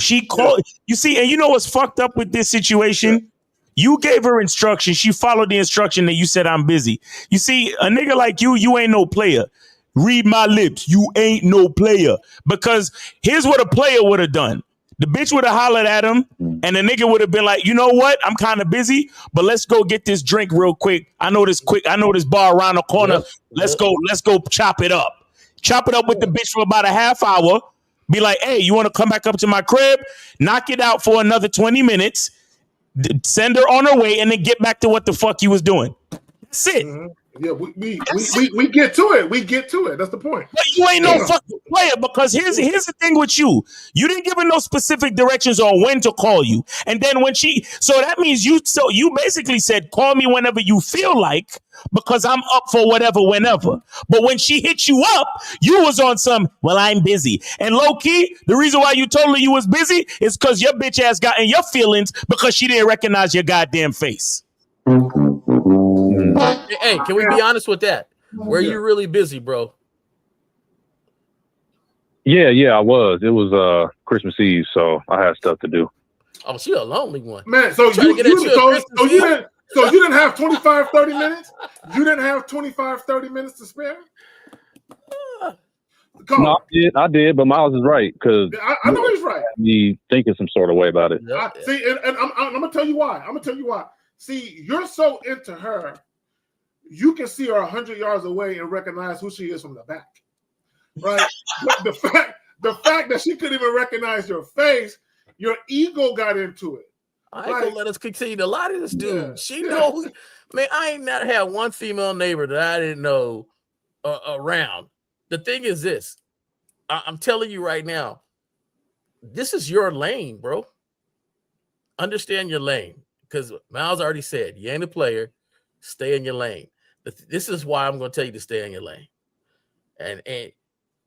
She called. You see, and you know what's fucked up with this situation? You gave her instructions. She followed the instruction that you said, I'm busy. You see, a nigga like you ain't no player. Read my lips. You ain't no player. Because here's what a player would have done. The bitch would have hollered at him, and the nigga would have been like, you know what? I'm kind of busy, but let's go get this drink real quick. I know this bar around the corner. Let's go chop it up. Chop it up with the bitch for about a half hour. Be like, hey, you want to come back up to my crib? Knock it out for another 20 minutes. Send her on her way, and then get back to what the fuck you was doing. That's it. Mm-hmm. Yeah, we get to it. We get to it. That's the point. But you ain't no fucking player, because here's the thing with you. You didn't give her no specific directions on when to call you. And then so that means you basically said, call me whenever you feel like, because I'm up for whatever, whenever. But when she hit you up, you was on some, well, I'm busy. And low key, the reason why you told her you was busy is because your bitch ass got in your feelings because she didn't recognize your goddamn face. Hey, can we be honest with that? Were you really busy, bro? Yeah, I was. It was Christmas Eve, so I had stuff to do. Oh, she a lonely one. Man, so you didn't have 25, 30 minutes? You didn't have 25, 30 minutes to spare? No, I did, but Miles is right, because I know he's right. Me thinking some sort of way about it. See, and I'm gonna tell you why. See, you're so into her, you can see her 100 yards away and recognize who she is from the back, right? But the fact that she couldn't even recognize your face, your ego got into it. I ain't gonna let us continue to lie to this dude. She knows, man. I ain't not had one female neighbor that I didn't know around. The thing is this, I'm telling you right now, this is your lane, bro. Understand your lane, because Miles already said you ain't a player. Stay in your lane. This is why I'm going to tell you to stay in your lane. And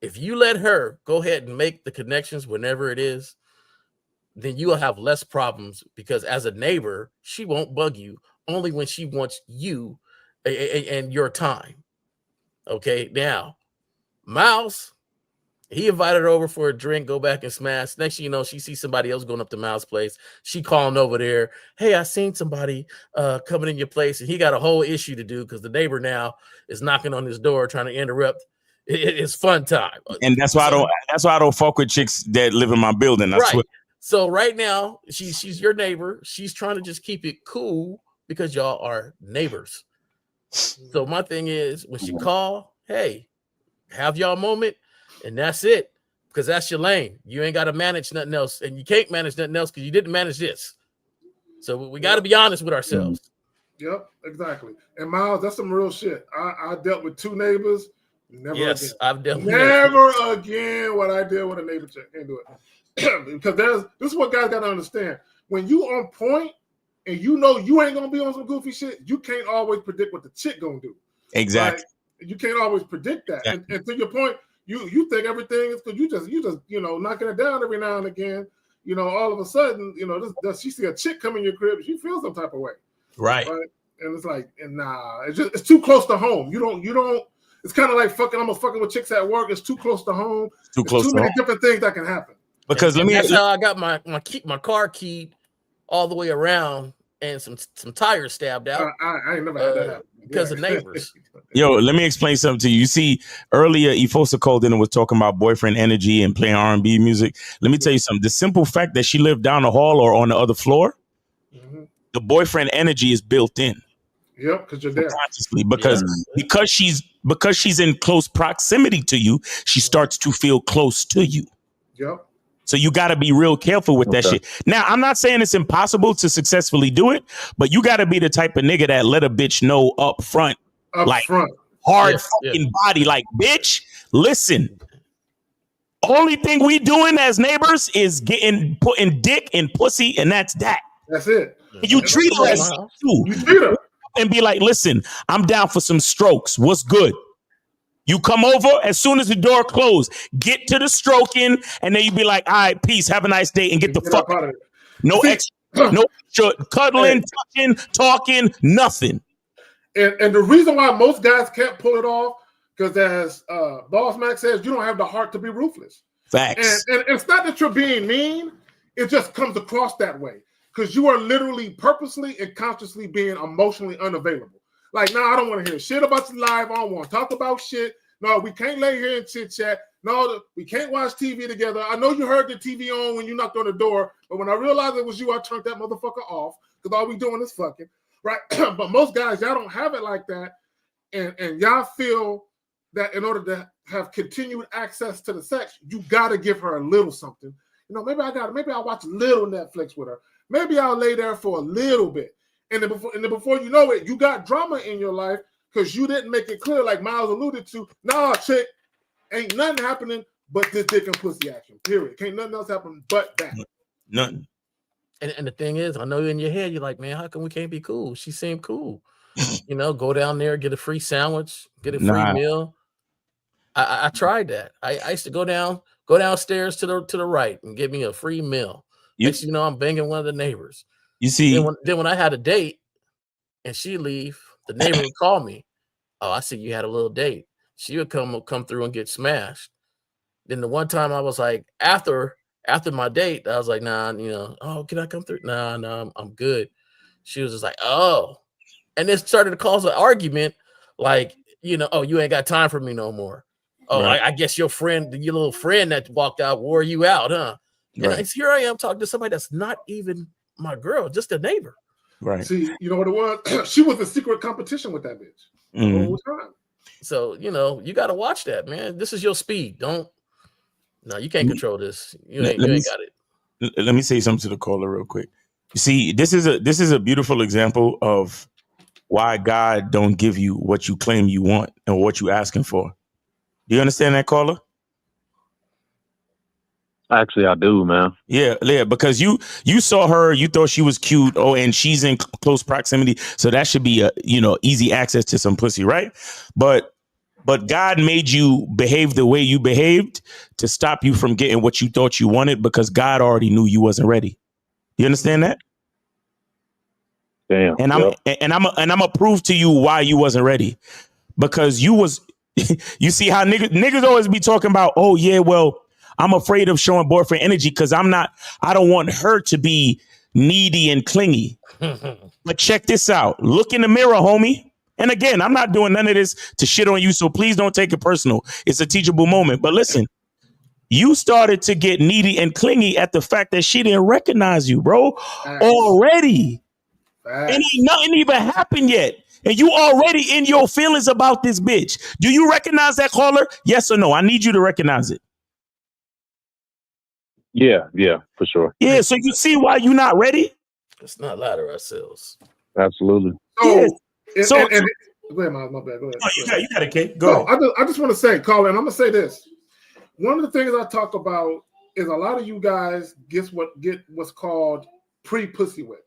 if you let her go ahead and make the connections whenever it is, then you'll have less problems, because as a neighbor, she won't bug you only when she wants you and your time. Okay, now Miles, he invited her over for a drink, go back and smash. Next thing you know, she sees somebody else going up to Miles' place. She calling over there, hey, I seen somebody coming in your place, and he got a whole issue to do because the neighbor now is knocking on his door trying to interrupt it's fun time. And that's why I don't fuck with chicks that live in my building. Right. So right now, she's your neighbor. She's trying to just keep it cool because y'all are neighbors. So my thing is, when she call, hey, have y'all moment, and that's it, because that's your lane. You ain't got to manage nothing else, and you can't manage nothing else because you didn't manage this. So we got to be honest with ourselves. Yep, exactly. And Miles, that's some real shit. I dealt with 2 neighbors. Never again. I've dealt with never again what I did with a neighbor chick. Can't do it. Because this is what guys gotta understand. When you on point and you know you ain't gonna be on some goofy shit, you can't always predict what the chick gonna do. Exactly. Right? You can't always predict that. Exactly. And to your point, you think everything is because you just knocking it down every now and again. All of a sudden, she see a chick come in your crib, she feels some type of way. Right. And it's like, it's too close to home. You don't. It's kind of like I'm fucking with chicks at work. It's too close to home. Too close. Too many different things that can happen. Because that's how I got my car keyed all the way around and some tires stabbed out. I ain't never had that happen. Because of neighbors. Yo, let me explain something to you. You see, earlier Ifosa called in and was talking about boyfriend energy and playing R&B music. Let me tell you something. The simple fact that she lived down the hall or on the other floor, the boyfriend energy is built in. Yep, because you're there. Consciously, because she's in close proximity to you, she starts to feel close to you. Yep. So you got to be real careful with that shit. Now, I'm not saying it's impossible to successfully do it, but you got to be the type of nigga that let a bitch know up front. Hard fucking body. Like, bitch, listen. Only thing we doing as neighbors is putting dick in pussy, and that's that. That's it. And you treat her as too. You treat her. And be like, listen, I'm down for some strokes. What's good? You come over as soon as the door closed, get to the stroking, and then you be like, all right, peace, have a nice day, and get the fuck out of it. No extra cuddling, touching, talking, nothing. And the reason why most guys can't pull it off, because as Boss Mac says, you don't have the heart to be ruthless. Facts. And it's not that you're being mean, it just comes across that way. Because you are literally purposely and consciously being emotionally unavailable. Like, no, I don't want to hear shit about you live. I don't want to talk about shit. No, we can't lay here and chit chat. No, we can't watch TV together. I know you heard the TV on when you knocked on the door, but when I realized it was you, I turned that motherfucker off because all we doing is fucking, right? But most guys, y'all don't have it like that. And y'all feel that in order to have continued access to the sex, you got to give her a little something. Maybe I'll watch a little Netflix with her. Maybe I'll lay there for a little bit. And then before you know it, you got drama in your life because you didn't make it clear, like Miles alluded to. Nah, chick, ain't nothing happening but this dick and pussy action, period. Can't nothing else happen but that. Nothing. And the thing is, I know in your head, you're like, man, how come we can't be cool? She seemed cool. Go down there, get a free sandwich, get a free meal. I tried that. I used to go downstairs to the right and get me a free meal. Next, I'm banging one of the neighbors. You see, then when I had a date and she leave, the neighbor would call me. Oh, I see you had a little date. She would come through and get smashed. Then the one time I was like, after my date, I was like, nah, oh, can I come through? Nah, I'm good. She was just like, oh, and it started to cause an argument, like, oh, you ain't got time for me no more. Oh, right. I guess your little friend that walked out wore you out, huh? Right. And here I am talking to somebody that's not even my girl, just a neighbor. Right. See, you know what it was? She was in secret competition with that bitch the whole time. So, you got to watch that, man. This is your speed. You can't control this. You ain't got it. Let me say something to the caller real quick. You see, this is a beautiful example of why God don't give you what you claim you want and what you asking for. Do you understand that, caller? Actually, I do, man. Yeah, because you saw her, you thought she was cute, and she's in close proximity, so that should be a easy access to some pussy, right? But But God made you behave the way you behaved to stop you from getting what you thought you wanted because God already knew you wasn't ready. You understand that? Damn. And I'm gonna prove to you why you wasn't ready. Because you was you see how niggas always be talking about, oh yeah, well, I'm afraid of showing boyfriend energy because I don't want her to be needy and clingy. But check this out. Look in the mirror, homie. And again, I'm not doing none of this to shit on you, so please don't take it personal. It's a teachable moment. But listen, you started to get needy and clingy at the fact that she didn't recognize you, bro. Already. And nothing even happened yet. And you already in your feelings about this bitch. Do you recognize that, caller? Yes or no? I need you to recognize it. Yeah, for sure. Yeah, so you see why you're not ready? Let's not lie to ourselves. Absolutely. So, yeah. Go ahead, my bad. Go ahead. You got it, Kate. Go ahead. I just want to say, Colin, I'm gonna say this. One of the things I talk about is a lot of you guys get what's called pre-pussy wet,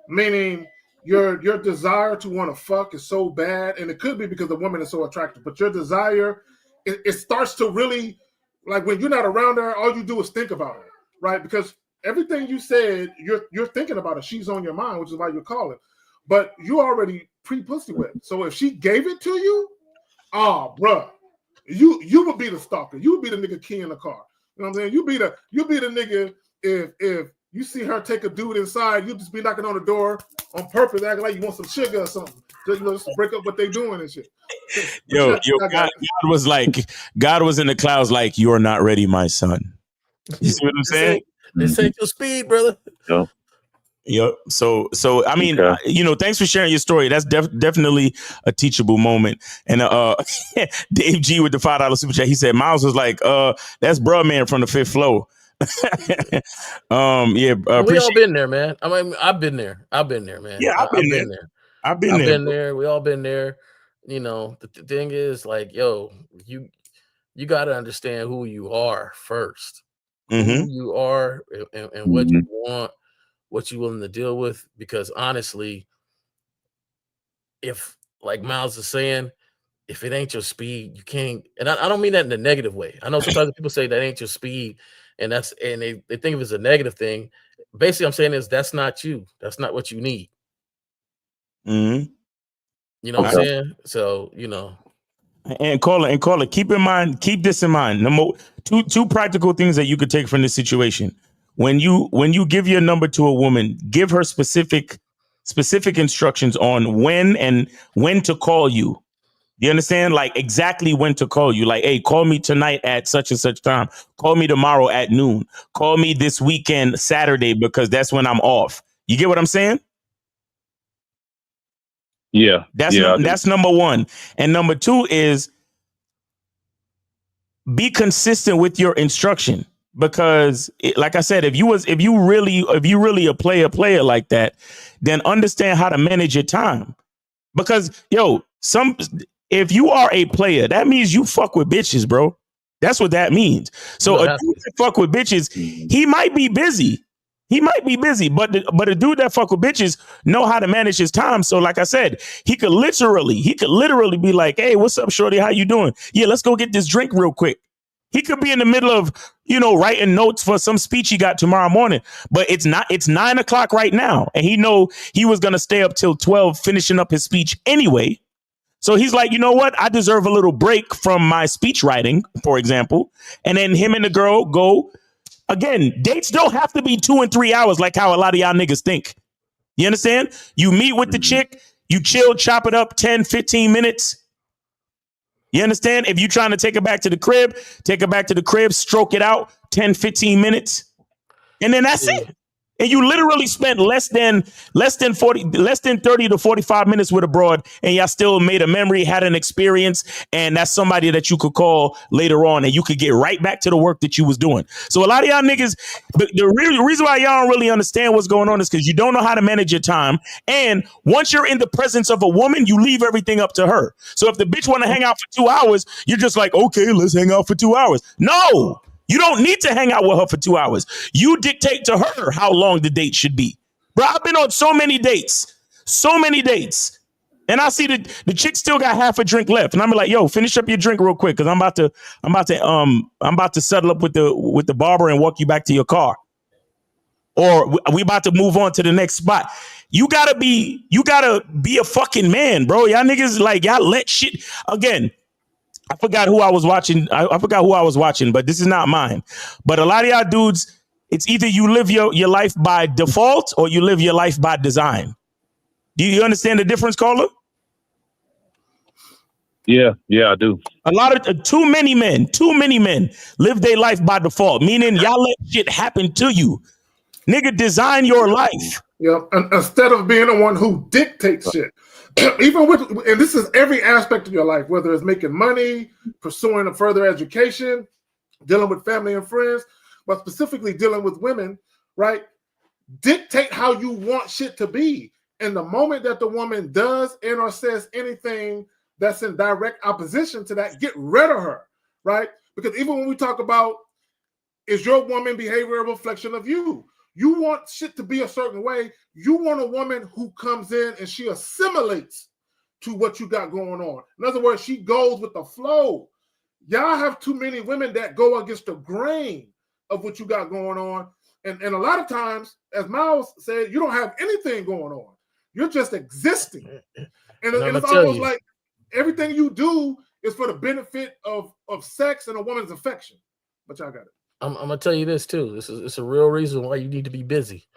meaning your desire to want to fuck is so bad, and it could be because the woman is so attractive, but your desire it starts to really, like, when you're not around her, all you do is think about her, right? Because everything you said, you're thinking about her. She's on your mind, which is why you're calling. But you already pre-pussy wet. So if she gave it to you, bruh, you would be the stalker. You would be the nigga key in the car. You know what I'm saying? You be the nigga if you see her take a dude inside, you just be knocking on the door on purpose, acting like you want some sugar or something. Just to break up what they doing and shit. God was in the clouds like, you're not ready, my son. You see what I'm saying? This ain't your speed, brother. Yep. So I mean, thanks for sharing your story. That's definitely a teachable moment. And Dave G with the $5 super chat, he said Miles was like, that's bruh man from the fifth floor. We all been there, man. I mean, I've been there, man. Yeah, I've been there. We all been there. You know, the thing is, like, yo, you got to understand who you are first. Mm-hmm. Who you are and what you want, what you're willing to deal with. Because honestly, if, like Miles is saying, if it ain't your speed, you can't. And I don't mean that in a negative way. I know sometimes people say that ain't your speed, and they think of it as a negative thing. Basically, I'm saying is that's not you. That's not what you need. Mm-hmm. You know what I'm saying? So, And caller, keep this in mind. Two practical things that you could take from this situation. When you give your number to a woman, give her specific instructions on when to call you. You understand? Like exactly when to call you. Like, hey, call me tonight at such and such time. Call me tomorrow at noon. Call me this weekend, Saturday, because that's when I'm off. You get what I'm saying? Yeah. That's number one. And number two is be consistent with your instruction. Because like I said, if you really a player like that, then understand how to manage your time. Because if you are a player, that means you fuck with bitches, bro. That's what that means. So a dude that fuck with bitches, he might be busy. But a dude that fuck with bitches know how to manage his time. So like I said, he could literally be like, hey, what's up, shorty? How you doing? Yeah, let's go get this drink real quick. He could be in the middle of, writing notes for some speech he got tomorrow morning, but it's 9 o'clock right now. And he know he was going to stay up till 12, finishing up his speech anyway. So he's like, you know what? I deserve a little break from my speech writing, for example. And then him and the girl go. Again, dates don't have to be 2 and 3 hours like how a lot of y'all niggas think. You understand? You meet with the chick, you chill, chop it up 10, 15 minutes. You understand? If you're trying to take her back to the crib, stroke it out 10, 15 minutes. And then that's it. And you literally spent less than 30 to 45 minutes with a broad, and y'all still made a memory, had an experience, and that's somebody that you could call later on, and you could get right back to the work that you was doing. So a lot of y'all niggas, the reason why y'all don't really understand what's going on is because you don't know how to manage your time. And once you're in the presence of a woman, you leave everything up to her. So if the bitch want to hang out for 2 hours, you're just like, okay, let's hang out for 2 hours. No. You don't need to hang out with her for 2 hours. You dictate to her how long the date should be. Bro, I've been on so many dates. And I see the chick still got half a drink left, and I'm like, "Yo, finish up your drink real quick, because I'm about to settle up with the barber and walk you back to your car, or we about to move on to the next spot." You gotta be a fucking man, bro. Y'all niggas like y'all let shit again. I forgot who I was watching. I forgot who I was watching, but this is not mine. But a lot of y'all dudes, it's either you live your life by default or you live your life by design. Do you understand the difference, caller? Yeah, I do. A lot of too many men live their life by default, meaning y'all let shit happen to you. Nigga, design your life. Yeah, and instead of being the one who dictates shit. Even with, and this is every aspect of your life, whether it's making money, pursuing a further education, dealing with family and friends, but specifically dealing with women, right? Dictate how you want shit to be. And the moment that the woman does and or says anything that's in direct opposition to that, get rid of her, right? Because even when we talk about, is your woman behavior a reflection of you? You want shit to be a certain way. You want a woman who comes in and she assimilates to what you got going on. In other words, she goes with the flow. Y'all have too many women that go against the grain of what you got going on. And a lot of times, as Miles said, you don't have anything going on. You're just existing. And it's almost like everything you do is for the benefit of sex and a woman's affection. But y'all got it. I'm gonna tell you this too. It's a real reason why you need to be busy.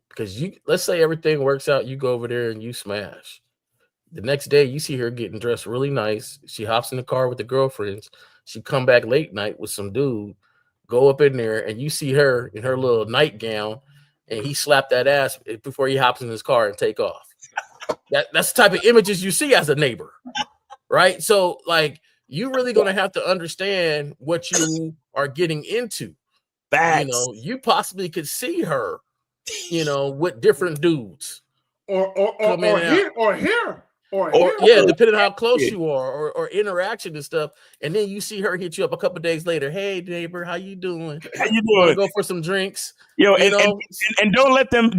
Because let's say everything works out, you go over there and you smash. The next day you see her getting dressed really nice. She hops in the car with the girlfriends. She come back late night with some dude, go up in there, and you see her in her little nightgown, and he slapped that ass before he hops in his car and take off. That's the type of images you see as a neighbor, right? So like, you really gonna have to understand what you are getting into. Facts. You know, you possibly could see her, you know, with different dudes, or here. Yeah, depending on how close you are, or interaction and stuff. And then you see her hit you up a couple days later. Hey, neighbor, how you doing? How you doing? Go for some drinks. Yo, and don't let them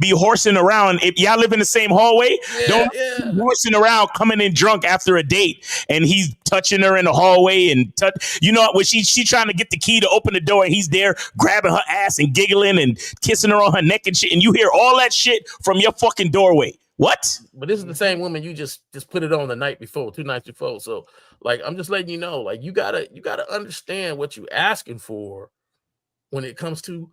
be horsing around. If y'all live in the same hallway, don't horsing around coming in drunk after a date, and he's touching her in the hallway and you know, when she trying to get the key to open the door, and he's there grabbing her ass and giggling and kissing her on her neck and shit, and you hear all that shit from your fucking doorway. What? But this is the same woman you just put it on the night before, 2 nights before. So like, I'm just letting you know, like, you gotta understand what you asking for when it comes to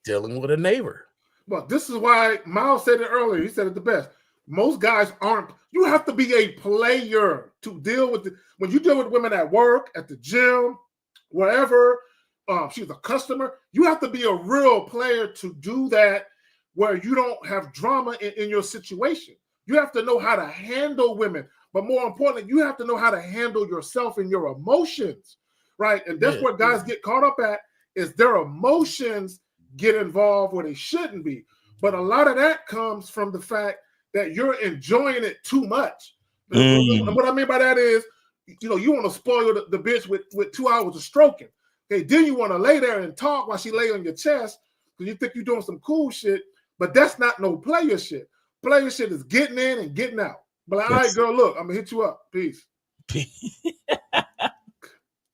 dealing with a neighbor. Well, this is why Miles said it earlier. He said it the best. Most guys aren't. You have to be a player to deal with when you deal with women at work, at the gym, wherever. She's a customer. You have to be a real player to do that, where you don't have drama in your situation. You have to know how to handle women. But more importantly, you have to know how to handle yourself and your emotions, right? And that's what guys get caught up at, is their emotions get involved where they shouldn't be. But a lot of that comes from the fact that you're enjoying it too much. What I mean by that is, you know, you want to spoil the bitch with 2 hours of stroking. Okay, then you want to lay there and talk while she lay on your chest because you think you're doing some cool shit. But that's not no player shit. Player shit is getting in and getting out. But like, all right, girl, look, I'm gonna hit you up. Peace.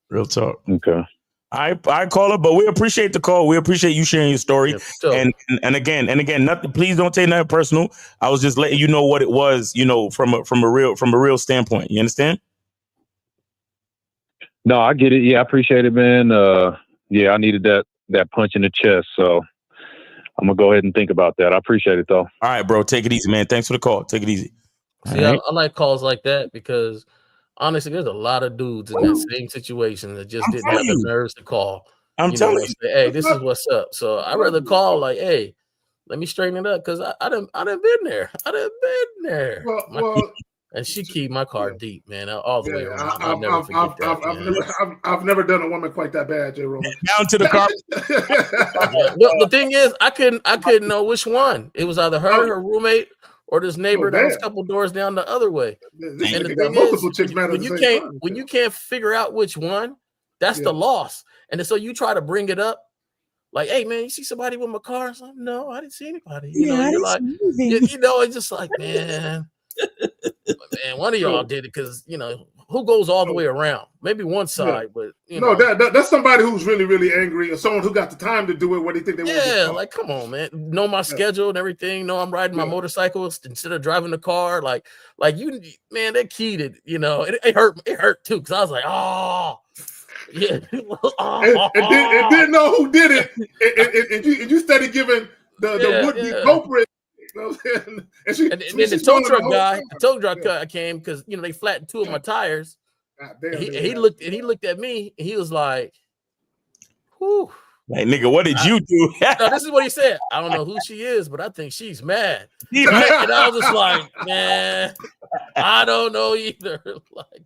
Real talk. Okay. I call it, but we appreciate the call. We appreciate you sharing your story. And again, nothing. Please don't take nothing personal. I was just letting you know what it was, you know, from a real standpoint. You understand? No, I get it. Yeah, I appreciate it, man. I needed that punch in the chest, so I'm gonna go ahead and think about that. I appreciate it, though. All right, bro. Take it easy, man. Thanks for the call. Take it easy. See, right. I like calls like that because honestly, there's a lot of dudes in that same situation that just didn't have the nerves to call. I'm telling you, say, hey, this is what's up. So I'd rather call like, hey, let me straighten it up because I done been there. I done been there. Well, and she keyed my car deep, man, all the way around. I've never done a woman quite that bad, J. Roman. Down to the car. Well, the thing is, I couldn't know which one. It was either her roommate, or this neighbor that was a couple doors down the other way. And the thing is, when you can't figure out which one, that's the loss. And so you try to bring it up, like, hey man, you see somebody with my car? So, no, I didn't see anybody. You know, you're like, you know, it's just like, man, Man, one of y'all did it because who goes all the way around? Maybe one side, but that's somebody who's really, really angry, or someone who got the time to do it. What do you think they want? Yeah, like come on, man. Know my schedule and everything. Know I'm riding my motorcycle instead of driving the car. Like you, man. That key to it hurt. It hurt too because I was like, oh. Yeah, and didn't know who did it, and you started giving the would-be culprit. You know what I'm saying? And then the tow truck guy came because they flattened 2 of my tires. He looked at me and he was like, "Whew." Like, nigga, what did you do? No, this is what he said. I don't know who she is, but I think she's mad. Right? And I was just like, man, I don't know either. Like,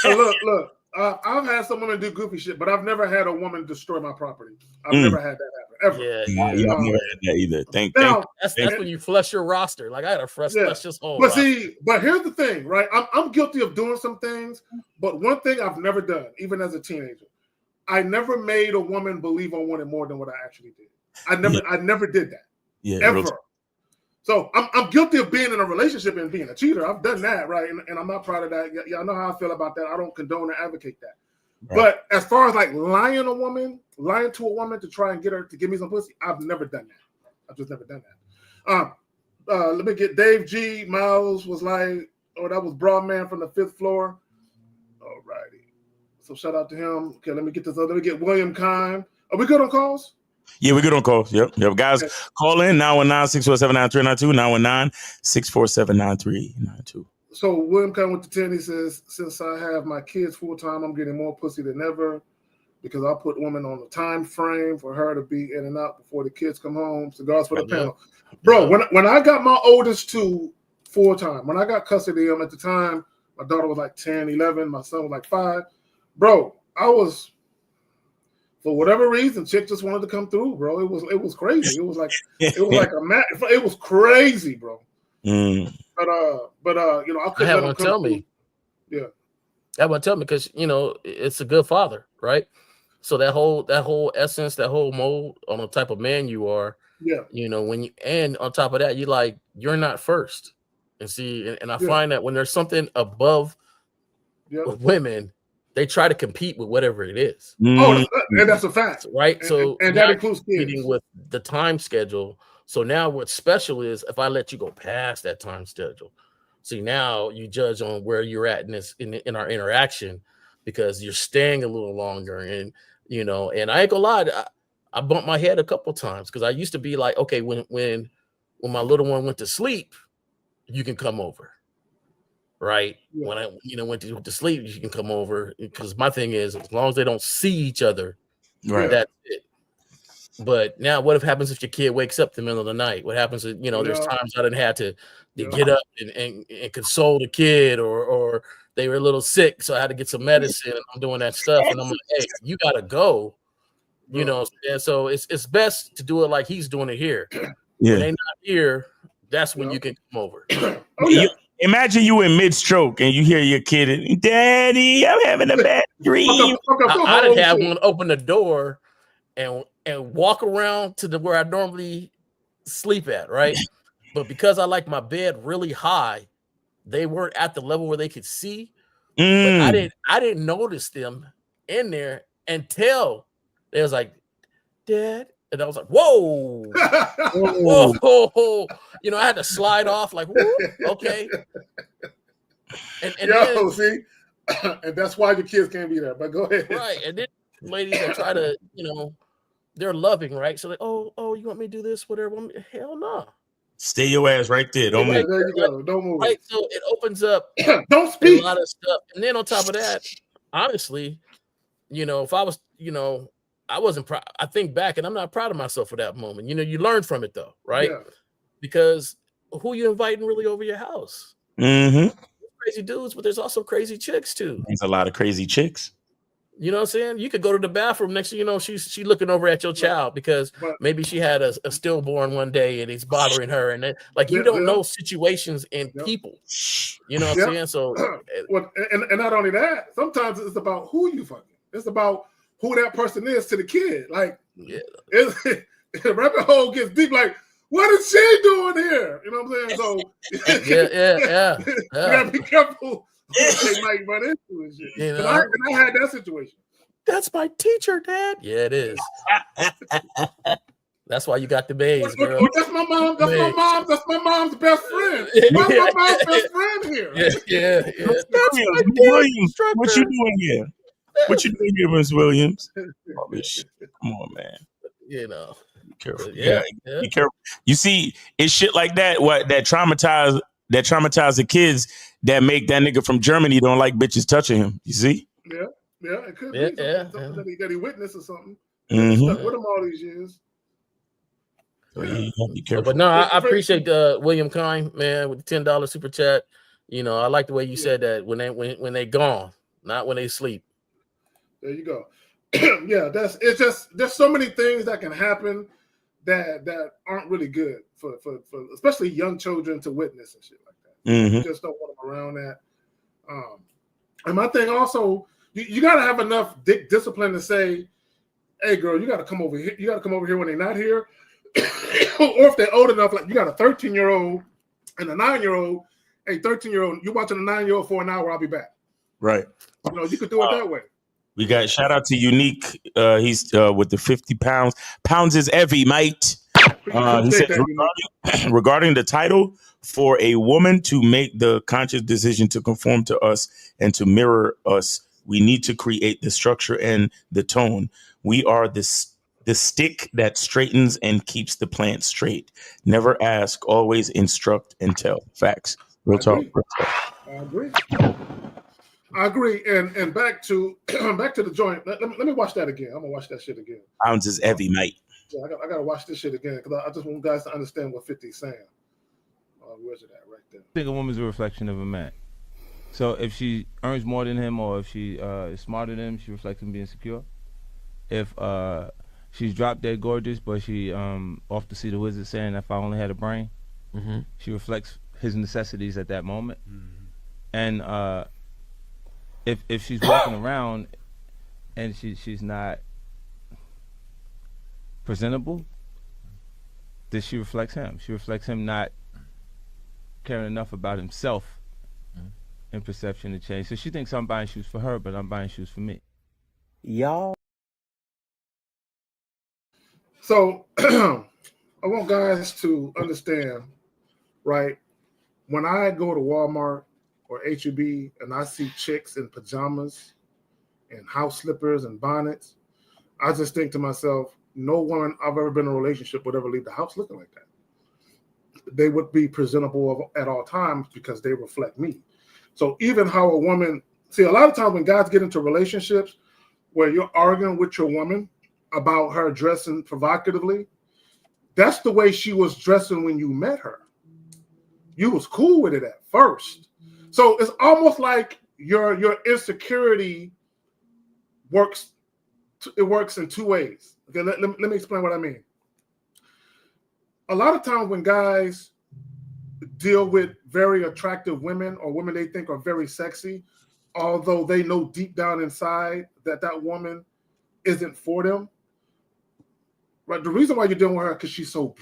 look. I've had someone do goofy shit, but I've never had a woman destroy my property. I've never had that happen, ever. Yeah, I've never had that either. That's when you flush your roster. Like I had to flush this whole But roster. but here's the thing, right? I'm guilty of doing some things, but one thing I've never done, even as a teenager, I never made a woman believe I wanted more than what I actually did. I never did that. Yeah, ever. So I'm guilty of being in a relationship and being a cheater. I've done that, right? And I'm not proud of that. Y'all know how I feel about that. I don't condone or advocate that. Right. But as far as like lying to a woman to try and get her to give me some pussy, I've never done that. I've just never done that. Let me get Dave G. Miles was like, that was Broadman from the 5th floor. All righty. So shout out to him. Okay, let me get this other. Let me get William Kime. Are we good on calls? Yeah, we're good on calls. Yep. Guys, call in 919-647-9392, 919-647-9392. So William Kime with the 10, he says, since I have my kids full time, I'm getting more pussy than ever because I put women on a time frame for her to be in and out before the kids come home. Cigars for the panel. Bro, when I got my oldest 2 full time, when I got custody of them at the time, my daughter was like 10, 11, my son was like 5. Bro, I was, for whatever reason, chick just wanted to come through, bro. It was crazy. It was like it was crazy, bro. But I couldn't have let one him come tell through. me. Yeah. That one tell me because it's a good father, right? So that whole essence, that whole mold on the type of man you are, and on top of that, you're not first. And see, and I find that when there's something above women, they try to compete with whatever it is. Oh, and that's a fact, right? And that includes kids. With the time schedule. So now what's special is if I let you go past that time schedule. See, now you judge on where you're at in our interaction because you're staying a little longer, and and I ain't gonna lie, I bumped my head a couple times because I used to be like, okay, when my little one went to sleep, you can come over. Right. Yeah. When I went to sleep, you can come over because my thing is as long as they don't see each other, right? That's it. But now, what happens if your kid wakes up in the middle of the night? What happens if there's times I didn't have to get up and console the kid, or they were a little sick, so I had to get some medicine. And I'm doing that stuff, and I'm like, hey, you gotta go. And so it's best to do it like he's doing it here. Yeah. When they're not here, that's when you can come over. Imagine you in mid-stroke and you hear your kid, Daddy, I'm having a bad dream. I didn't have one open the door and walk around to where I normally sleep at, right? But because I like my bed really high, they weren't at the level where they could see. But I didn't notice them in there until they was like, Dad. And I was like, whoa, whoa. I had to slide off like, okay. And see, and that's why your kids can't be there. But go ahead. Right. And then ladies that try to, they're loving, right? So like, oh, you want me to do this, whatever? Hell no. Stay your ass right there. Don't move. There you go. Don't move. Right. So it opens up don't speak a lot of stuff. And then on top of that, honestly, if I was, I wasn't proud. I think back and I'm not proud of myself for that moment. You learn from it though, right? Yeah. Because who you inviting really over your house? Mm-hmm. Crazy dudes, but there's also crazy chicks too. There's a lot of crazy chicks. You know what I'm saying? You could go to the bathroom next thing you know, she's looking over at your child because maybe she had a stillborn one day and it's bothering her. And then, you don't know situations and people. You know what I'm saying? So and not only that, sometimes it's about who you fucking. It's about who that person is to the kid. Like, the rabbit hole gets deep. Like, what is she doing here? You know what I'm saying? So yeah. You gotta be careful what they might run into and shit. You And know? I had that situation. That's my teacher, Dad. Yeah, it is. That's why you got the bays, girl. That's my mom. That's my mom's best friend. Why's my mom's best friend here? Yeah. That's Williams, what you doing here? What you doing here, Miss Williams? Oh, come on, man. You know. Be careful. Yeah. Be careful. You see, it's shit like that. That traumatize the kids that make that nigga from Germany don't like bitches touching him. You see? Yeah, it could be something that he witnessed or something. Mm-hmm. Stuck with him all these years. So you gotta be careful. But no, I appreciate William Kine, man, with the $10 super chat. You know, I like the way you said that when they gone, not when they sleep. There you go. Yeah, there's so many things that can happen that aren't really good for especially young children to witness and shit like that. Mm-hmm. You just don't want them around that. And my thing also, you got to have enough discipline to say, "Hey, girl, you got to come over here. You got to come over here when they're not here." Or if they're old enough, like you got a 13-year-old and a 9-year-old. Hey, 13-year-old, you're watching a 9-year-old for an hour. I'll be back. Right. You know, you could do it that way. We got shout out to Unique. He's with the 50 pounds. Pounds is heavy, mate. He said regarding the title, for a woman to make the conscious decision to conform to us and to mirror us, we need to create the structure and the tone. We are the stick that straightens and keeps the plant straight. Never ask, always instruct and tell. Facts. Real talk. I agree. And back to the joint. Let me watch that again. I'm gonna watch that shit again. Pounds is heavy, mate. Yeah, I gotta watch this shit again because I just want guys to understand what 50's saying. Where's it at? Right there. I think a woman's a reflection of a man. So if she earns more than him, or if she is smarter than him, she reflects him being secure. If she's drop dead gorgeous, but she off to see the wizard saying, "If I only had a brain," she reflects his necessities at that moment. And if she's walking around and she's not presentable, then she reflects him. She reflects him not caring enough about himself in perception to change. So she thinks I'm buying shoes for her, but I'm buying shoes for me. Y'all. So I want guys to understand, right? When I go to Walmart or H-E-B and I see chicks in pajamas and house slippers and bonnets, I just think to myself, no woman I've ever been in a relationship would ever leave the house looking like that. They would be presentable at all times because they reflect me. So even how a woman, see, a lot of times when guys get into relationships where you're arguing with your woman about her dressing provocatively, that's the way she was dressing when you met her. You was cool with it at first. So it's almost like your insecurity works. It works in two ways. Okay, let me explain what I mean. A lot of times when guys deal with very attractive women or women they think are very sexy, although they know deep down inside that woman isn't for them, right? The reason why you're dealing with her because she's so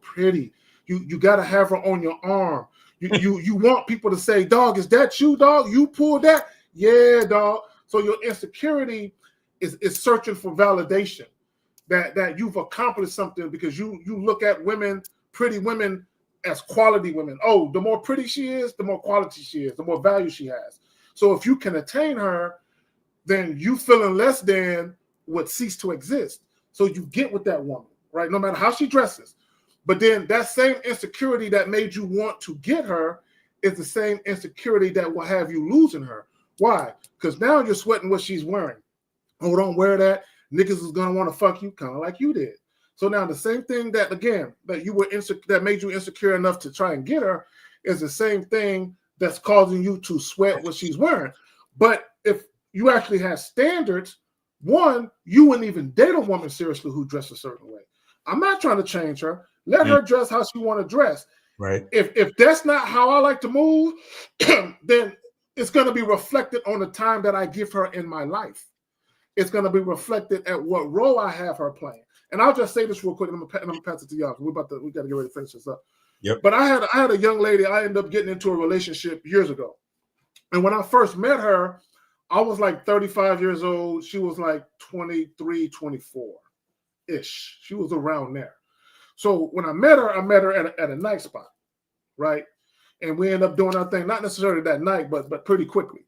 pretty. You got to have her on your arm. You want people to say, "Dog, is that you, dog? You pulled that?" Yeah, dog. So your insecurity is searching for validation that you've accomplished something because you look at women, pretty women, as quality women. Oh, the more pretty she is, the more quality she is, the more value she has. So if you can attain her, then you feeling less than would cease to exist. So you get with that woman, right? No matter how she dresses. But then that same insecurity that made you want to get her is the same insecurity that will have you losing her. Why? Because now you're sweating what she's wearing. Oh, don't wear that. Niggas is gonna want to fuck you, kind of like you did. So now the same thing that you were that made you insecure enough to try and get her is the same thing that's causing you to sweat what she's wearing. But if you actually have standards, one, you wouldn't even date a woman seriously who dressed a certain way. I'm not trying to change her. Let her dress how she want to dress. Right. If that's not how I like to move, then it's going to be reflected on the time that I give her in my life. It's going to be reflected at what role I have her playing. and I'll just say this real quick, and I'm gonna pass it to y'all. We got to get ready to finish this up. Yep. But I had a young lady. I ended up getting into a relationship years ago, and when I first met her, I was like 35 years old. She was like 23, 24-ish. She was around there. So when I met her at a night spot, right? And we ended up doing our thing, not necessarily that night, but pretty quickly,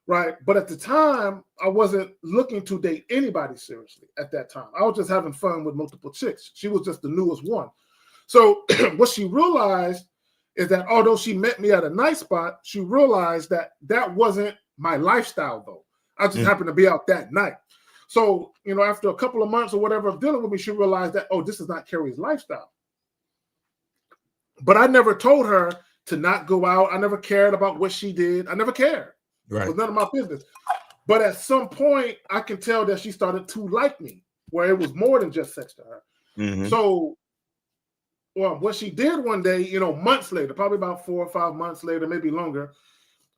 right? But at the time, I wasn't looking to date anybody seriously at that time. I was just having fun with multiple chicks. She was just the newest one. So what she realized is that although she met me at a night spot, she realized that that wasn't my lifestyle, though. I just happened to be out that night. So, after a couple of months or whatever of dealing with me, she realized that, this is not Carrie's lifestyle. But I never told her to not go out. I never cared about what she did. I never cared. Right. It was none of my business. But at some point, I can tell that she started to like me, where it was more than just sex to her. Mm-hmm. So, what she did one day, months later, probably about 4 or 5 months later, maybe longer,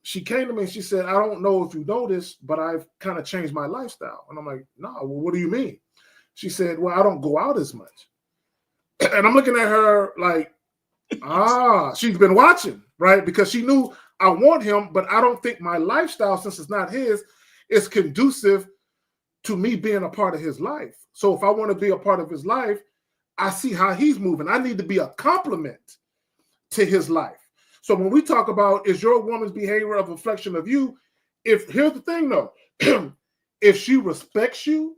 she came to me and she said, I don't know if you noticed, but I've kind of changed my lifestyle. And I'm like, no, well, what do you mean? She said, well, I don't go out as much. And I'm looking at her like, she's been watching, right? Because she knew I want him, but I don't think my lifestyle, since it's not his, is conducive to me being a part of his life. So if I want to be a part of his life, I see how he's moving. I need to be a complement to his life. So when we talk about, is your woman's behavior a reflection of you? Here's the thing though, if she respects you,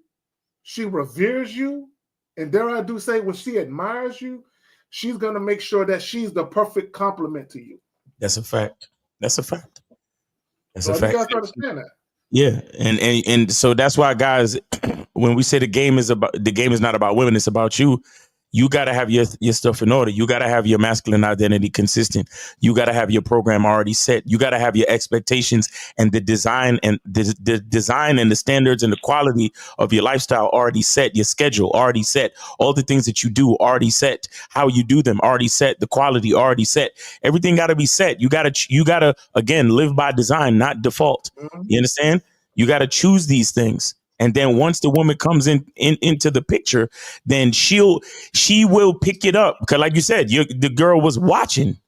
she reveres you, and dare I do say, when she admires you, she's going to make sure that she's the perfect complement to you. That's a fact. That's a fact. So you guys understand that. Yeah, and so that's why, guys, when we say the game is not about women, it's about you. You got to have your stuff in order. You got to have your masculine identity consistent. You got to have your program already set. You got to have your expectations and the design and the design and the standards and the quality of your lifestyle already set. Your schedule already set. All the things that you do already set. How you do them already set. The quality already set. Everything got to be set. You got to again live by design, not default. Mm-hmm. You understand? You got to choose these things. And then once the woman comes into the picture, then she will pick it up. Because like you said, the girl was watching.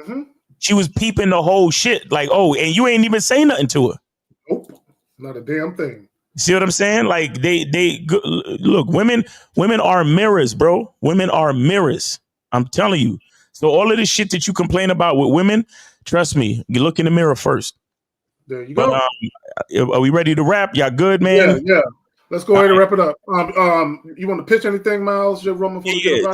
Mm-hmm. She was peeping the whole shit. Like, and you ain't even say nothing to her. Nope. Not a damn thing. See what I'm saying? Like they look, women are mirrors, bro. Women are mirrors. I'm telling you. So all of this shit that you complain about with women, trust me, you look in the mirror first. There you go. Are we ready to wrap? Y'all good, man? Yeah. Let's go ahead and wrap it up. You want to pitch anything, Miles? Roman, yeah,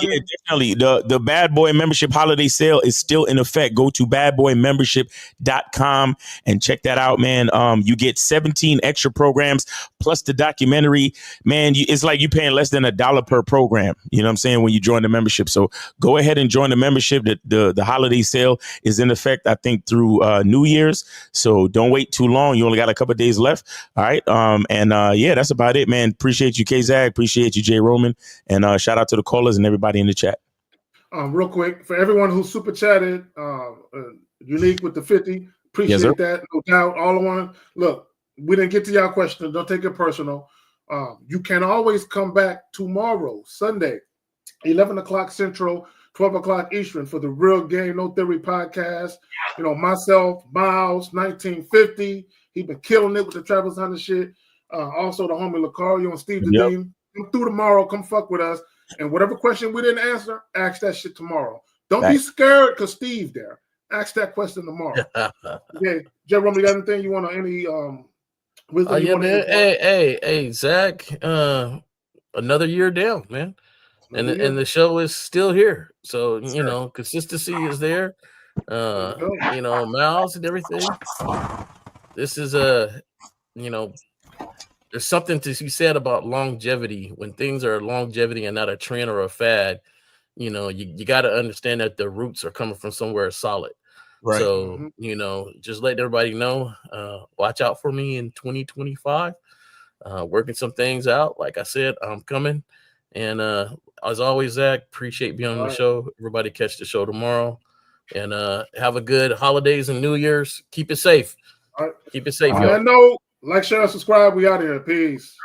definitely. The Bad Boy Membership Holiday Sale is still in effect. Go to badboymembership.com and check that out, man. You get 17 extra programs plus the documentary. Man, it's like you're paying less than $1 per program. You know what I'm saying? When you join the membership. So go ahead and join the membership. The holiday sale is in effect, I think, through New Year's. So don't wait too long. You only got a couple of days left. All right. Yeah, that's about it, man. Appreciate you, K-Zag. Appreciate you, J. Roman. And shout out to the callers and everybody in the chat. Real quick, for everyone who super chatted, Unique with the 50, appreciate that. No doubt. All I want to look, we didn't get to y'all question. Don't take it personal. You can always come back tomorrow, Sunday, 11 o'clock Central, 12 o'clock Eastern for the Real Game No Theory podcast. Myself, Miles, 1950. He been killing it with the Travis Hunter shit. Also the homie Lucario and Steve the Dean. Come through tomorrow. Come fuck with us. And whatever question we didn't answer, ask that shit tomorrow. Don't be scared because Steve there. Ask that question tomorrow. Okay, Jay Roman, you got anything you want to wisdom? Yeah, man. Hey, Zach. Another year down, man. And the show is still here. So consistency is there. Miles and everything. This is there's something to be said about longevity. When things are longevity and not a trend or a fad, you got to understand that the roots are coming from somewhere solid. Right. So, just let everybody know, watch out for me in 2025, working some things out. Like I said, I'm coming. And as always, Zach, appreciate being on the show. Everybody catch the show tomorrow. And have a good holidays and New Year's. Keep it safe. All right. Keep it safe, y'all. Like, share, subscribe. We out of here. Peace.